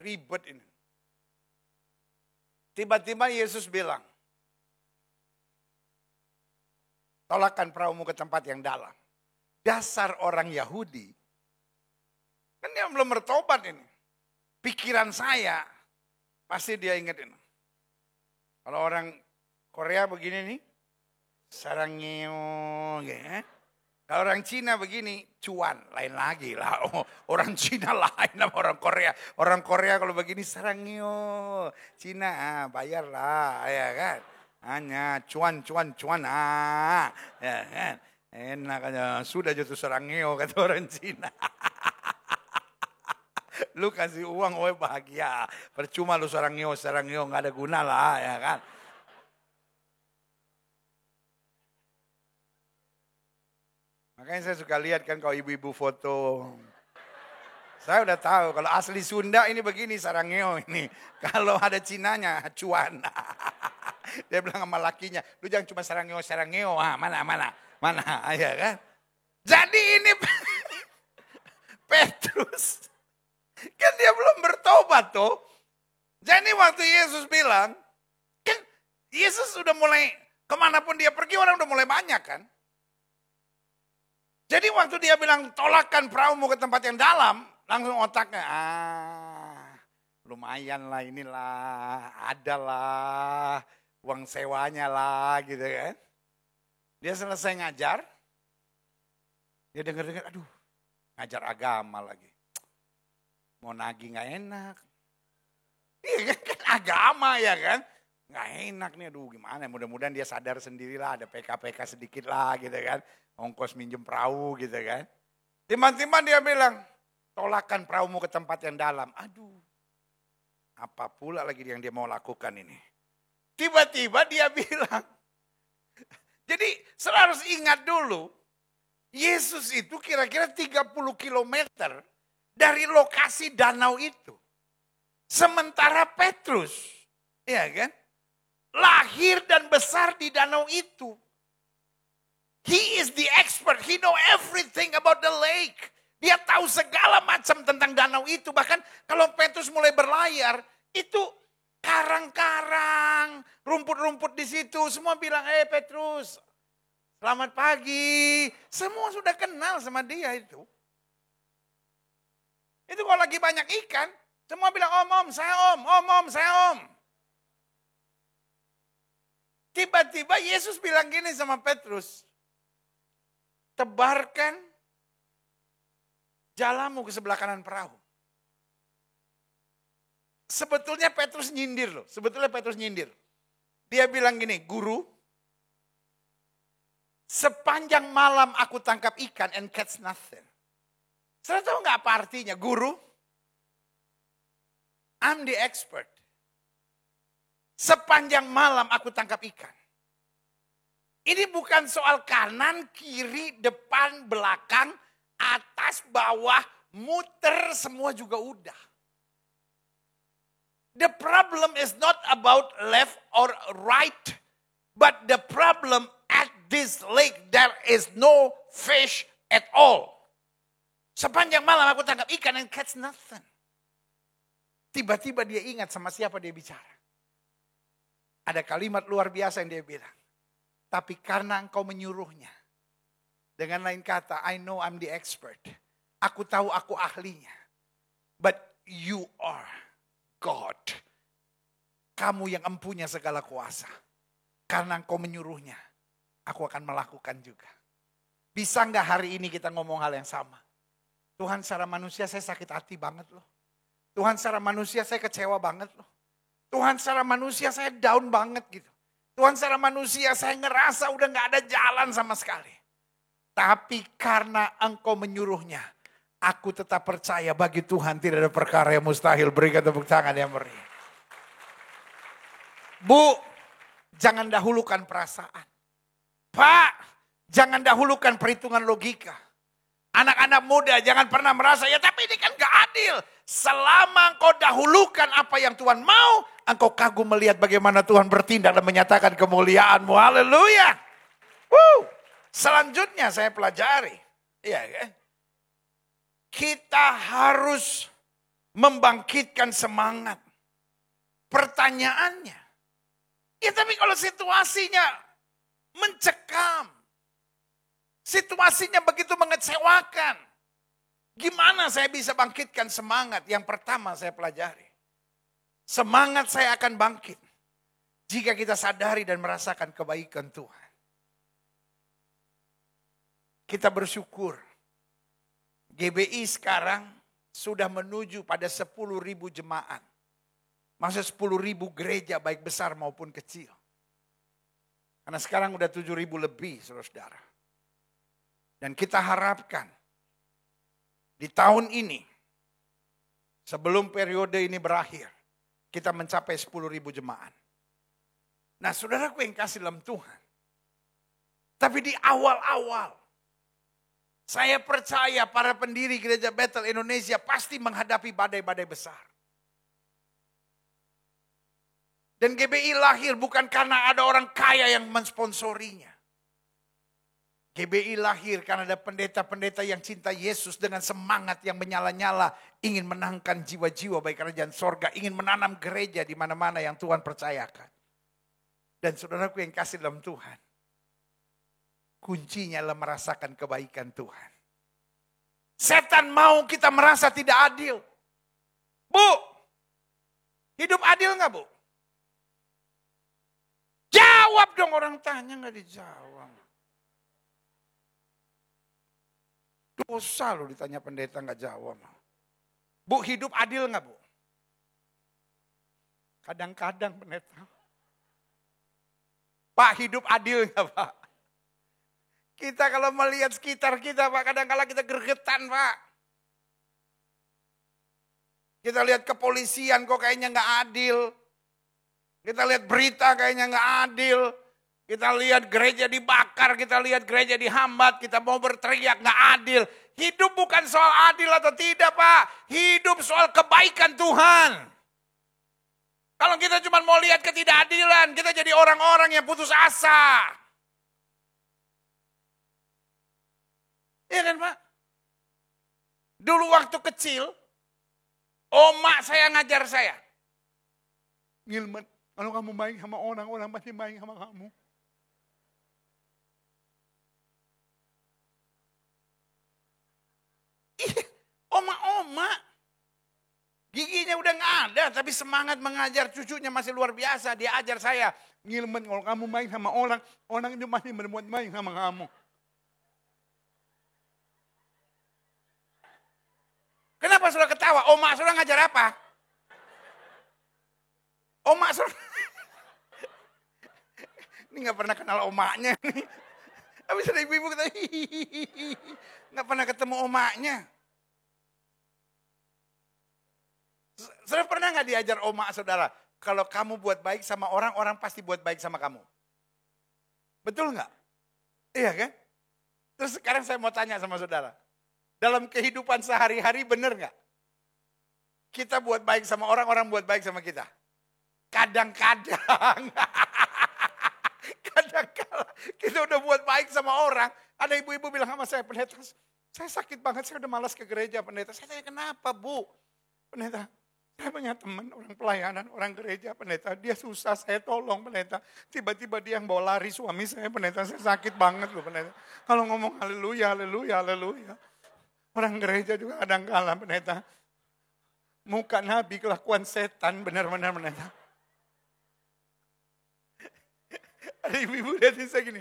Ribet ini. Tiba-tiba Yesus bilang, tolakkan perahumu ke tempat yang dalam. Dasar orang Yahudi, kan dia belum bertobat ini. Pikiran saya, pasti dia ingat ini. Kalau orang Korea begini nih, sarangyo, ya. Kalau orang Cina begini, cuan, lain lagi lah. Oh, orang Cina lain sama orang Korea. Orang Korea kalau begini, sarangyo. Cina, bayarlah, ya kan. Hanya cuan, ya kan. Enak aja, sudah jatuh sarangyo, kata orang Cina. Lu kasih uang, oh bahagia. Percuma lu sarangyo, nggak ada guna lah, ya kan. Makanya saya suka lihat kan kalau ibu-ibu foto. Saya udah tahu kalau asli Sunda ini begini sarangeo ini. Kalau ada Cinanya cuan. Dia bilang sama lakinya, lu jangan cuma sarangeo. Mana, ya kan. Jadi ini Petrus, kan dia belum bertobat tuh. Jadi waktu Yesus bilang, kan Yesus sudah mulai, kemanapun dia pergi orang udah mulai banyak kan. Jadi waktu dia bilang tolakkan perahumu ke tempat yang dalam, langsung otaknya, lumayan lah inilah, adalah uang sewanya lah gitu kan. Dia selesai ngajar, dia dengar-dengar, aduh ngajar agama lagi. Mau nagih gak enak. Iya kan agama ya kan. Gak enak nih, aduh gimana, mudah-mudahan dia sadar sendirilah, ada PK sedikit lah gitu kan. Ongkos minjem perahu gitu kan. Tiba-tiba dia bilang, tolakkan perahumu ke tempat yang dalam. Aduh, apa pula lagi yang dia mau lakukan ini. Tiba-tiba dia bilang, jadi selalu ingat dulu, Yesus itu kira-kira 30 kilometer dari lokasi danau itu. Sementara Petrus, ya kan, lahir dan besar di danau itu. He is the expert. He know everything about the lake. Dia tahu segala macam tentang danau itu. Bahkan kalau Petrus mulai berlayar, itu karang-karang, rumput-rumput di situ. Semua bilang, Petrus, selamat pagi. Semua sudah kenal sama dia itu. Itu kalau lagi banyak ikan, semua bilang, om, saya om. Tiba-tiba Yesus bilang gini sama Petrus, tebarkan jalamu ke sebelah kanan perahu. Sebetulnya Petrus nyindir loh. Dia bilang gini, guru, sepanjang malam aku tangkap ikan and catch nothing. Saudara tahu nggak apa artinya? Guru, I'm the expert. Sepanjang malam aku tangkap ikan. Ini bukan soal kanan, kiri, depan, belakang, atas, bawah, muter, semua juga udah. The problem is not about left or right, but the problem at this lake there is no fish at all. Sepanjang malam aku tangkap ikan and catch nothing. Tiba-tiba dia ingat sama siapa dia bicara. Ada kalimat luar biasa yang dia bilang. Tapi karena engkau menyuruhnya. Dengan lain kata, I know I'm the expert. Aku tahu aku ahlinya. But you are God. Kamu yang empunya segala kuasa. Karena engkau menyuruhnya. Aku akan melakukan juga. Bisa enggak hari ini kita ngomong hal yang sama? Tuhan secara manusia saya sakit hati banget loh. Tuhan secara manusia saya kecewa banget loh. Tuhan secara manusia saya down banget gitu. Tuhan secara manusia saya ngerasa udah gak ada jalan sama sekali. Tapi karena engkau menyuruhnya, aku tetap percaya bagi Tuhan tidak ada perkara yang mustahil. Berikan tepuk tangan yang meriah. Bu, jangan dahulukan perasaan. Pak, jangan dahulukan perhitungan logika. Anak-anak muda jangan pernah merasa, ya tapi ini kan gak adil. Selama engkau dahulukan apa yang Tuhan mau, engkau kagum melihat bagaimana Tuhan bertindak dan menyatakan kemuliaan-Mu. Haleluya. Selanjutnya saya pelajari. Iya kan? Kita harus membangkitkan semangat. Pertanyaannya. Ya tapi kalau situasinya mencekam. Situasinya begitu mengecewakan. Gimana saya bisa bangkitkan semangat? Yang pertama saya pelajari. Semangat saya akan bangkit. Jika kita sadari dan merasakan kebaikan Tuhan. Kita bersyukur. GBI sekarang sudah menuju pada 10.000 jemaat. Maksud 10.000 gereja baik besar maupun kecil. Karena sekarang udah 7.000 lebih saudara-saudara. Dan kita harapkan di tahun ini, sebelum periode ini berakhir, kita mencapai 10.000 jemaat. Nah saudaraku yang kasih dalam Tuhan. Tapi di awal-awal, saya percaya para pendiri Gereja Bethel Indonesia pasti menghadapi badai-badai besar. Dan GBI lahir bukan karena ada orang kaya yang mensponsorinya. GBI lahir karena ada pendeta-pendeta yang cinta Yesus dengan semangat yang menyala-nyala. Ingin menangkan jiwa-jiwa baik kerajaan sorga. Ingin menanam gereja di mana-mana yang Tuhan percayakan. Dan saudaraku yang kasih dalam Tuhan. Kuncinya adalah merasakan kebaikan Tuhan. Setan mau kita merasa tidak adil. Bu, hidup adil gak bu? Jawab dong, orang tanya gak dijawab. Dosa loh ditanya pendeta gak jawab. Bu, hidup adil gak bu? Kadang-kadang pendeta. Pak, hidup adil gak pak? Kita kalau melihat sekitar kita Pak, kadang-kala kita gregetan Pak. Kita lihat kepolisian kok kayaknya gak adil. Kita lihat berita kayaknya gak adil. Kita lihat gereja dibakar, kita lihat gereja dihambat, kita mau berteriak gak adil. Hidup bukan soal adil atau tidak Pak. Hidup soal kebaikan Tuhan. Kalau kita cuma mau lihat ketidakadilan, kita jadi orang-orang yang putus asa. Iya kan Pak? Dulu waktu kecil, oma saya ngajar saya. Ngilman, kalau kamu baik sama orang, orang pasti baik sama kamu. Ih, oma-oma. Giginya udah gak ada, tapi semangat mengajar cucunya masih luar biasa. Dia ajar saya, Ngilman, kalau kamu baik sama orang, orang itu masih berbuat baik sama kamu. Kenapa saudara ketawa? Oma saudara ngajar apa? Oma saudara. Ini gak pernah kenal omaknya. Habis ada ibu-ibu kata, gak pernah ketemu omaknya. Saudara pernah gak diajar omak saudara? Kalau kamu buat baik sama orang, orang pasti buat baik sama kamu. Betul gak? Iya kan? Terus sekarang saya mau tanya sama saudara. Dalam kehidupan sehari-hari benar gak? Kita buat baik sama orang, orang buat baik sama kita. Kadang-kadang. Kadang-kadang kita udah buat baik sama orang. Ada ibu-ibu bilang sama saya, pendeta, saya sakit banget, saya udah malas ke gereja pendeta. Saya tanya kenapa bu? Pendeta, saya punya teman, orang pelayanan, orang gereja pendeta. Dia susah, saya tolong pendeta. Tiba-tiba dia yang bawa lari suami saya pendeta. Saya sakit banget loh pendeta. Kalau ngomong haleluya, haleluya, haleluya. Orang gereja juga kadang-kala pendeta. Muka nabi kelakuan setan benar-benar pendeta. Ada ibu-ibu lihatin saya gini.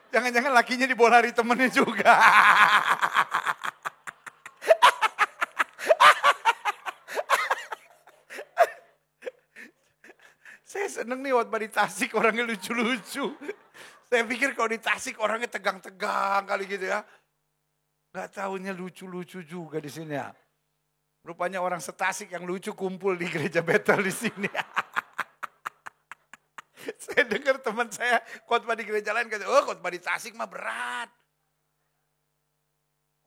Jangan-jangan lakinya dibawa lari temennya juga. Saya seneng nih waktu di Tasik orangnya lucu-lucu. Saya pikir kalau di Tasik orangnya tegang-tegang kali gitu ya. Gak taunya lucu-lucu juga di sini ya. Rupanya orang setasik yang lucu kumpul di gereja Bethel di sini. Saya dengar teman saya khotbah di gereja lain kata, oh khotbah di Tasik mah berat.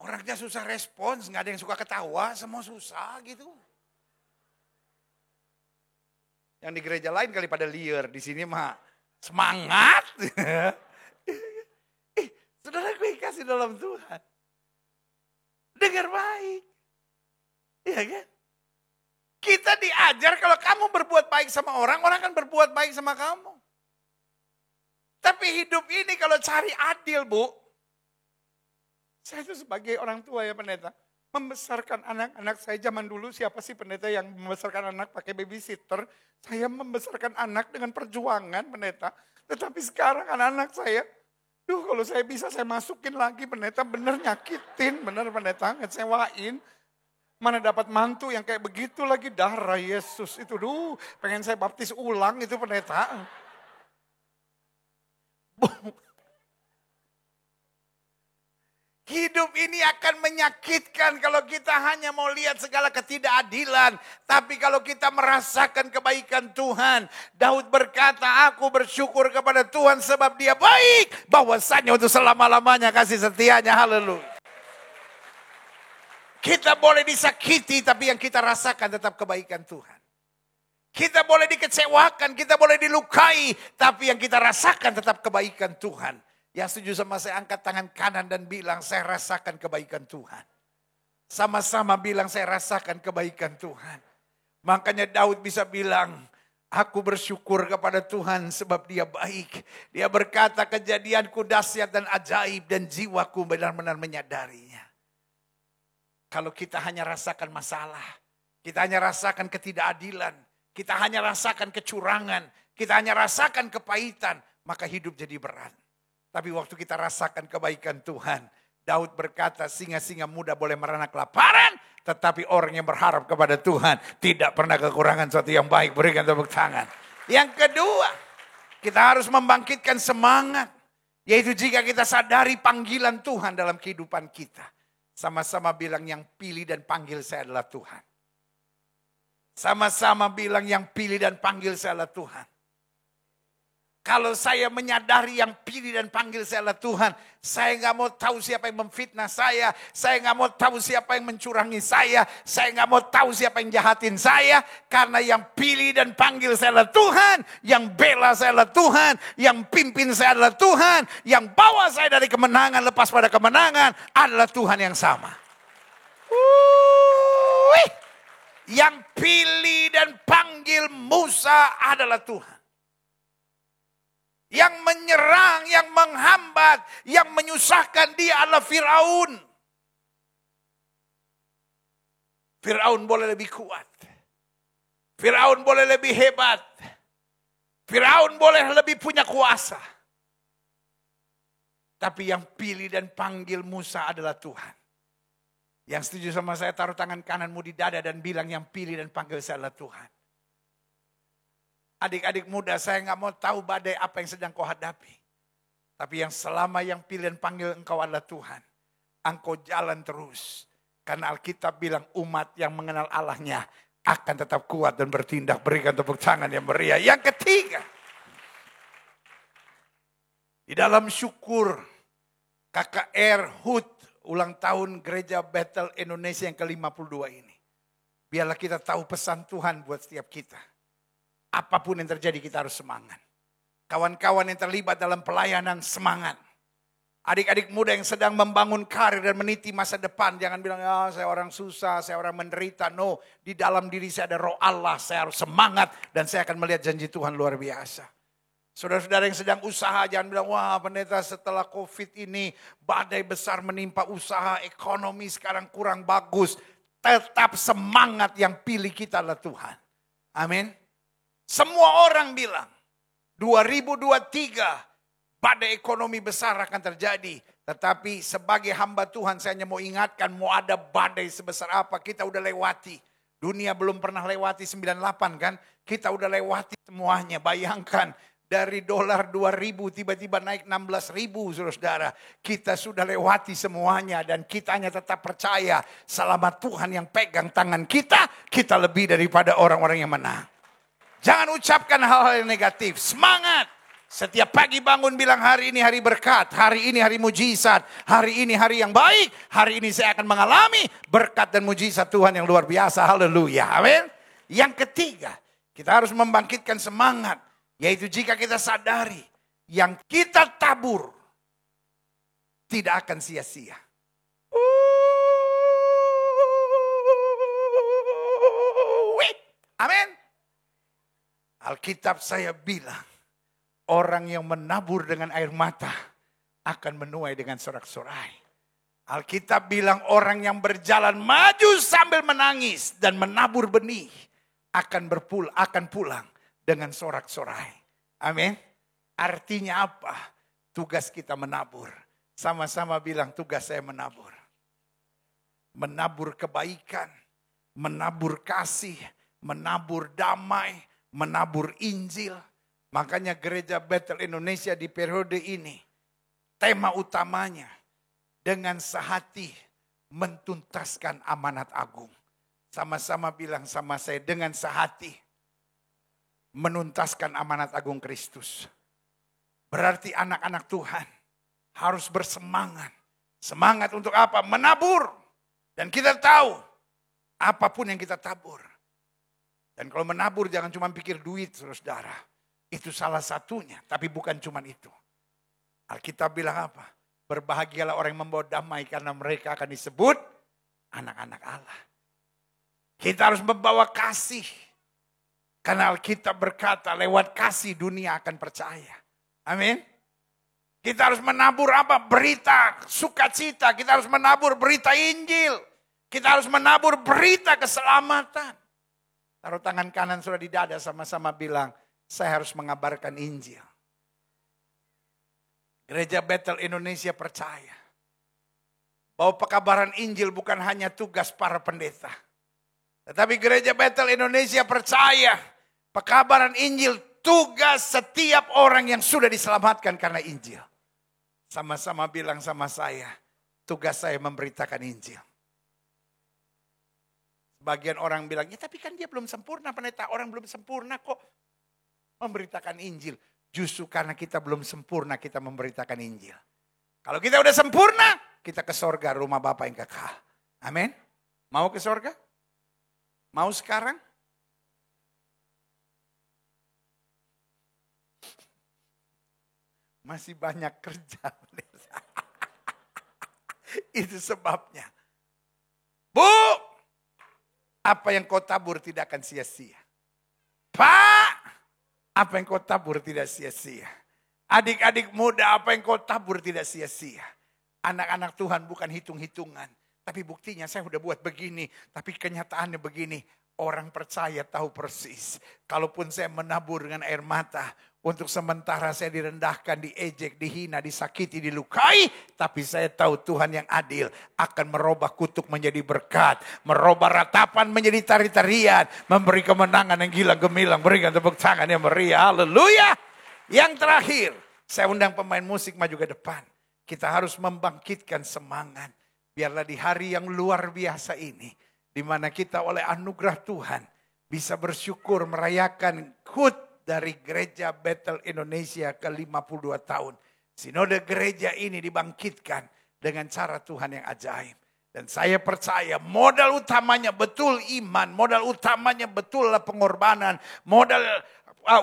Orangnya susah respons, nggak ada yang suka ketawa, semua susah gitu. Yang di gereja lain kali pada liar, di sini mah semangat. Saudara gue kasih dalam Tuhan. Dengar baik. Iya kan? Kita diajar kalau kamu berbuat baik sama orang, orang akan berbuat baik sama kamu. Tapi hidup ini kalau cari adil, Bu. Saya itu sebagai orang tua ya pendeta. Membesarkan anak-anak saya zaman dulu, siapa sih pendeta yang membesarkan anak pakai babysitter? Saya membesarkan anak dengan perjuangan pendeta. Tetapi sekarang anak-anak saya, kalau saya bisa saya masukin lagi pendeta, bener nyakitin, bener pendeta, ngecewain. Mana dapat mantu yang kayak begitu lagi, darah Yesus itu, pengen saya baptis ulang itu pendeta. Hidup ini akan menyakitkan kalau kita hanya mau lihat segala ketidakadilan. Tapi kalau kita merasakan kebaikan Tuhan. Daud berkata, aku bersyukur kepada Tuhan sebab dia baik. Bahwasanya untuk selama-lamanya kasih setianya, haleluya. Kita boleh disakiti tapi yang kita rasakan tetap kebaikan Tuhan. Kita boleh dikecewakan, kita boleh dilukai. Tapi yang kita rasakan tetap kebaikan Tuhan. Yang setuju sama saya angkat tangan kanan dan bilang saya rasakan kebaikan Tuhan. Sama-sama bilang saya rasakan kebaikan Tuhan. Makanya Daud bisa bilang, aku bersyukur kepada Tuhan sebab dia baik. Dia berkata kejadianku dahsyat dan ajaib dan jiwaku benar-benar menyadarinya. Kalau kita hanya rasakan masalah, kita hanya rasakan ketidakadilan, kita hanya rasakan kecurangan, kita hanya rasakan kepahitan, maka hidup jadi berat. Tapi waktu kita rasakan kebaikan Tuhan, Daud berkata singa-singa muda boleh merana kelaparan, tetapi orang yang berharap kepada Tuhan tidak pernah kekurangan sesuatu yang baik. Berikan tepuk tangan. Yang kedua, kita harus membangkitkan semangat, yaitu jika kita sadari panggilan Tuhan dalam kehidupan kita. Sama-sama bilang yang pilih dan panggil saya adalah Tuhan. Sama-sama bilang yang pilih dan panggil saya adalah Tuhan. Kalau saya menyadari yang pilih dan panggil saya adalah Tuhan, saya nggak mau tahu siapa yang memfitnah saya nggak mau tahu siapa yang mencurangi saya nggak mau tahu siapa yang jahatin saya, karena yang pilih dan panggil saya adalah Tuhan, yang bela saya adalah Tuhan, yang pimpin saya adalah Tuhan, yang bawa saya dari kemenangan lepas pada kemenangan adalah Tuhan yang sama. Yang pilih dan panggil Musa adalah Tuhan. Yang menyerang, yang menghambat, yang menyusahkan dia adalah Firaun. Firaun boleh lebih kuat. Firaun boleh lebih hebat. Firaun boleh lebih punya kuasa. Tapi yang pilih dan panggil Musa adalah Tuhan. Yang setuju sama saya taruh tangan kananmu di dada dan bilang yang pilih dan panggil saya adalah Tuhan. Adik-adik muda, saya nggak mau tahu badai apa yang sedang kau hadapi. Tapi yang selama yang pilih dan panggil engkau adalah Tuhan. Engkau jalan terus. Karena Alkitab bilang umat yang mengenal Allahnya akan tetap kuat dan bertindak. Berikan tepuk tangan yang meriah. Yang ketiga. Di dalam syukur KKR HUT ulang tahun Gereja Bethel Indonesia yang ke-52 ini. Biarlah kita tahu pesan Tuhan buat setiap kita. Apapun yang terjadi kita harus semangat. Kawan-kawan yang terlibat dalam pelayanan semangat. Adik-adik muda yang sedang membangun karir dan meniti masa depan. Jangan bilang ya saya orang susah, saya orang menderita. No, di dalam diri saya ada roh Allah. Saya harus semangat dan saya akan melihat janji Tuhan luar biasa. Saudara-saudara yang sedang usaha jangan bilang wah pendeta setelah COVID ini badai besar menimpa usaha, ekonomi sekarang kurang bagus. Tetap semangat, yang pilih kita adalah Tuhan. Amin. Semua orang bilang 2023 badai ekonomi besar akan terjadi. Tetapi sebagai hamba Tuhan saya hanya mau ingatkan, mau ada badai sebesar apa kita udah lewati. Dunia belum pernah lewati 98 kan. Kita udah lewati semuanya. Bayangkan Dari dolar 2.000 tiba-tiba naik 16.000 saudara. Kita sudah lewati semuanya dan kita hanya tetap percaya selama Tuhan yang pegang tangan kita, kita lebih daripada orang-orang yang menang. Jangan ucapkan hal-hal yang negatif, semangat. Setiap pagi bangun bilang hari ini hari berkat, hari ini hari mujizat, hari ini hari yang baik, hari ini saya akan mengalami berkat dan mujizat Tuhan yang luar biasa, haleluya, amin. Yang ketiga, kita harus membangkitkan semangat. Yaitu jika kita sadari yang kita tabur tidak akan sia-sia. Amin. Alkitab saya bilang orang yang menabur dengan air mata akan menuai dengan sorak-sorai. Alkitab bilang orang yang berjalan maju sambil menangis dan menabur benih akan pulang dengan sorak-sorai. Amin. Artinya apa? Tugas kita menabur. Sama-sama bilang tugas saya menabur. Menabur kebaikan, menabur kasih, menabur damai, menabur Injil. Makanya Gereja Bethel Indonesia di periode ini, tema utamanya dengan sehati mentuntaskan amanat agung. Sama-sama bilang sama saya, dengan sehati menuntaskan amanat agung Kristus. Berarti anak-anak Tuhan harus bersemangat. Semangat untuk apa? Menabur. Dan kita tahu apapun yang kita tabur. Dan kalau menabur jangan cuma pikir duit, saudara. Itu salah satunya, tapi bukan cuma itu. Alkitab bilang apa? Berbahagialah orang yang membawa damai karena mereka akan disebut anak-anak Allah. Kita harus membawa kasih. Karena Alkitab berkata lewat kasih dunia akan percaya. Amin. Kita harus menabur apa? Berita sukacita. Kita harus menabur berita Injil. Kita harus menabur berita keselamatan. Taruh tangan kanan sudah di dada sama-sama bilang, saya harus mengabarkan Injil. Gereja Bethel Indonesia percaya bahwa pekabaran Injil bukan hanya tugas para pendeta. Tetapi Gereja Bethel Indonesia percaya pekabaran Injil tugas setiap orang yang sudah diselamatkan karena Injil. Sama-sama bilang sama saya, tugas saya memberitakan Injil. Sebagian orang bilang, ya tapi kan dia belum sempurna pendeta, orang belum sempurna kok memberitakan Injil. Justru karena kita belum sempurna kita memberitakan Injil. Kalau kita udah sempurna, kita ke sorga rumah Bapa yang kekal. Amin. Mau ke sorga? Mau sekarang? Masih banyak kerja. Itu sebabnya. Bu, apa yang kau tabur tidak akan sia-sia. Pak, apa yang kau tabur tidak sia-sia. Adik-adik muda, apa yang kau tabur tidak sia-sia. Anak-anak Tuhan bukan hitung-hitungan. Tapi buktinya saya udah buat begini. Tapi kenyataannya begini. Orang percaya tahu persis. Kalaupun saya menabur dengan air mata. Untuk sementara saya direndahkan, diejek, dihina, disakiti, dilukai. Tapi saya tahu Tuhan yang adil akan merubah kutuk menjadi berkat. Merubah ratapan menjadi tari-tarian. Memberi kemenangan yang gilang gemilang. Berikan tepuk tangan yang meriah. Haleluya. Yang terakhir, saya undang pemain musik maju ke depan. Kita harus membangkitkan semangat. Biarlah di hari yang luar biasa ini. Di mana kita oleh anugerah Tuhan bisa bersyukur merayakan HUT dari Gereja Bethel Indonesia ke 52 tahun. Sinode gereja ini dibangkitkan dengan cara Tuhan yang ajaib. Dan saya percaya modal utamanya betul iman, modal utamanya betul pengorbanan, modal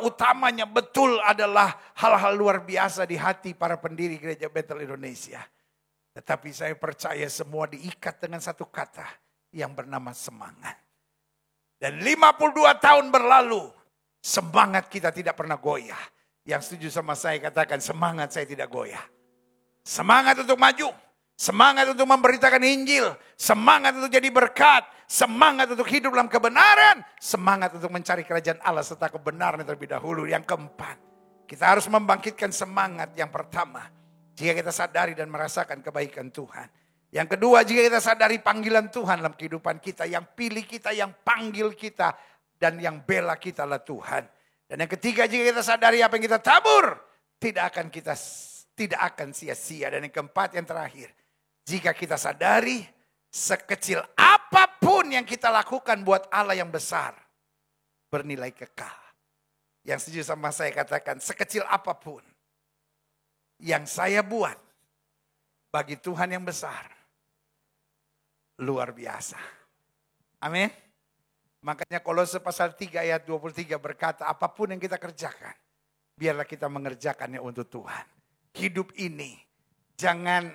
utamanya betul adalah hal-hal luar biasa di hati para pendiri Gereja Bethel Indonesia. Tetapi saya percaya semua diikat dengan satu kata yang bernama semangat. Dan 52 tahun berlalu, semangat kita tidak pernah goyah. Yang setuju sama saya katakan semangat saya tidak goyah. Semangat untuk maju. Semangat untuk memberitakan Injil. Semangat untuk jadi berkat. Semangat untuk hidup dalam kebenaran. Semangat untuk mencari kerajaan Allah serta kebenaran terlebih dahulu. Yang keempat, kita harus membangkitkan semangat yang pertama. Jika kita sadari dan merasakan kebaikan Tuhan. Yang kedua, jika kita sadari panggilan Tuhan dalam kehidupan kita. Yang pilih kita, yang panggil kita. Dan yang bela kita adalah Tuhan. Dan yang ketiga, jika kita sadari apa yang kita tabur, tidak akan sia-sia. Dan yang keempat, yang terakhir, jika kita sadari sekecil apapun yang kita lakukan buat Allah yang besar, bernilai kekal. Yang setuju sama saya katakan, sekecil apapun yang saya buat bagi Tuhan yang besar, luar biasa. Amin. Makanya Kolose pasal 3 ayat 23 berkata, apapun yang kita kerjakan, biarlah kita mengerjakannya untuk Tuhan. Hidup ini jangan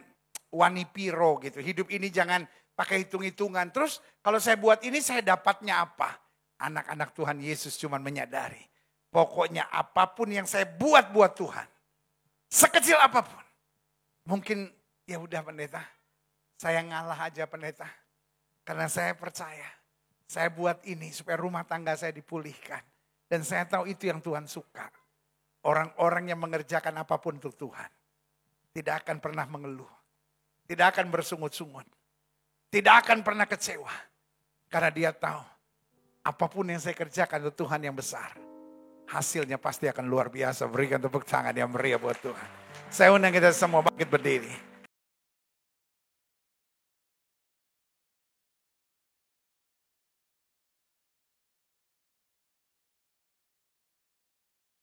wanipiro gitu. Hidup ini jangan pakai hitung-hitungan. Terus kalau saya buat ini saya dapatnya apa? Anak-anak Tuhan Yesus cuma menyadari. Pokoknya apapun yang saya buat Tuhan. Sekecil apapun. Mungkin ya udah pendeta. Saya ngalah aja pendeta. Karena saya percaya. Saya buat ini supaya rumah tangga saya dipulihkan. Dan saya tahu itu yang Tuhan suka. Orang-orang yang mengerjakan apapun untuk Tuhan. Tidak akan pernah mengeluh. Tidak akan bersungut-sungut. Tidak akan pernah kecewa. Karena dia tahu. Apapun yang saya kerjakan untuk Tuhan yang besar. Hasilnya pasti akan luar biasa. Berikan tepuk tangan yang meriah buat Tuhan. Saya undang kita semua bangkit berdiri.